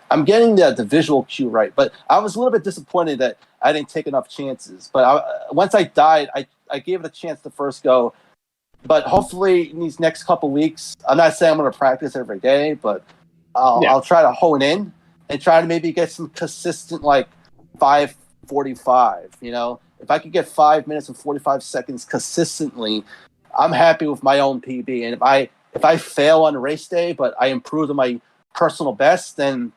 I'm getting the visual cue right, but I was a little bit disappointed that I didn't take enough chances. But once I died, I gave it a chance the first go. But hopefully in these next couple weeks, I'm not saying I'm going to practice every day, but I'll try to hone in and try to maybe get some consistent like 5:45. If I could get 5 minutes and 45 seconds consistently, I'm happy with my own PB. And if I fail on race day, but I improve to my personal best, then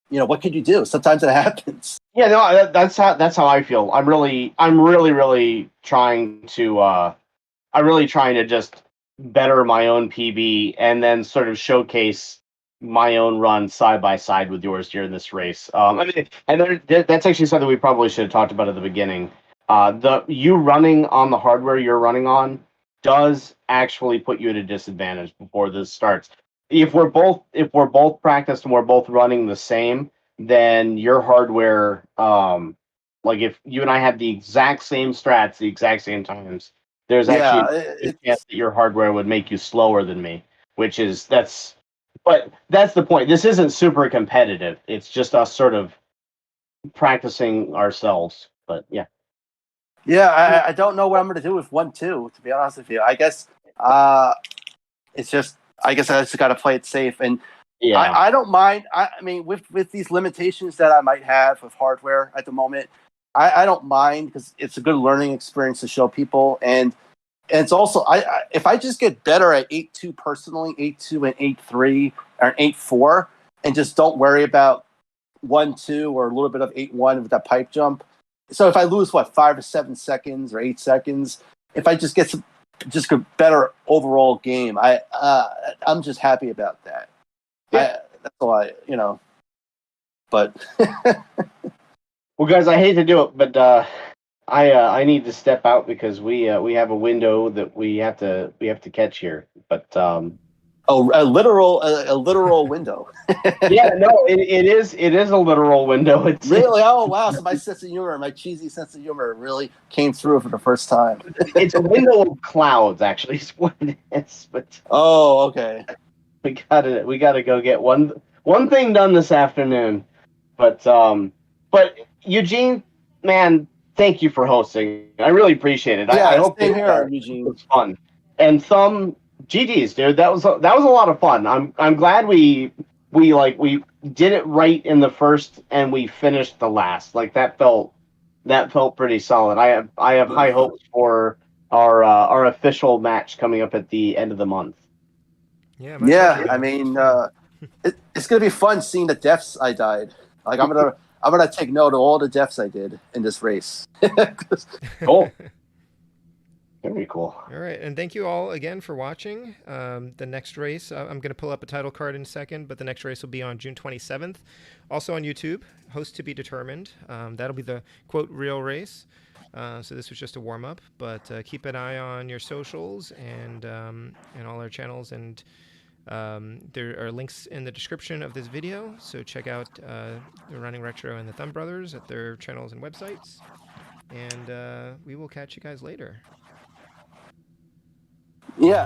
what could you do? Sometimes it happens. Yeah, no, that's how I feel. I'm really trying to just better my own PB and then sort of showcase my own run side by side with yours during this race. That's actually something we probably should have talked about at the beginning. You running on the hardware you're running on does actually put you at a disadvantage before this starts. If we're both practiced and we're both running the same, then your hardware, like if you and I have the exact same strats, the exact same times, there's actually a chance that your hardware would make you slower than me, that's But that's the point. This isn't super competitive. It's just us sort of practicing ourselves. But yeah. Yeah, I don't know what I'm going to do with 1-2, to be honest with you. I guess it's just, I guess I just got to play it safe. And Yeah. I don't mind. I mean, with these limitations that I might have with hardware at the moment, I don't mind because it's a good learning experience to show people. And it's also, if I just get better at 8-2 personally, 8-2 and 8-3 or 8-4, and just don't worry about 1-2 or a little bit of 8-1 with that pipe jump. So if I lose 5 or 7 seconds or 8 seconds, if I just get just a better overall game, I'm just happy about that. Yeah. That's all but Well, guys, I hate to do it, but I need to step out because we have a window that we have to catch here. But a literal window. yeah, no, it is a literal window. It's Really? Oh wow! So my sense of humor, my cheesy sense of humor, really came through for the first time. it's a window of clouds, actually, is what it is. But oh, okay. we gotta go get one thing done this afternoon. But Eugene, man, thank you for hosting. I really appreciate it. Yeah, I hope same here, Eugene. It was fun. And Thumb, GG's, dude. That was a lot of fun. I'm glad we did it right in the first and we finished the last. Like that felt pretty solid. I have high hopes for our official match coming up at the end of the month. Yeah. Yeah, I mean, it's gonna be fun seeing the deaths I died. Like I'm gonna take note of all the deaths I did in this race. Cool. Very cool. All right, and thank you all again for watching. The next race, I'm going to pull up a title card in a second, but the next race will be on June 27th. Also on YouTube, host to be determined. That'll be the, quote, real race. So this was just a warm-up, but keep an eye on your socials and all our channels. And there are links in the description of this video, so check out the Running Retro and the Thumb Brothers at their channels and websites. And we will catch you guys later. Yeah.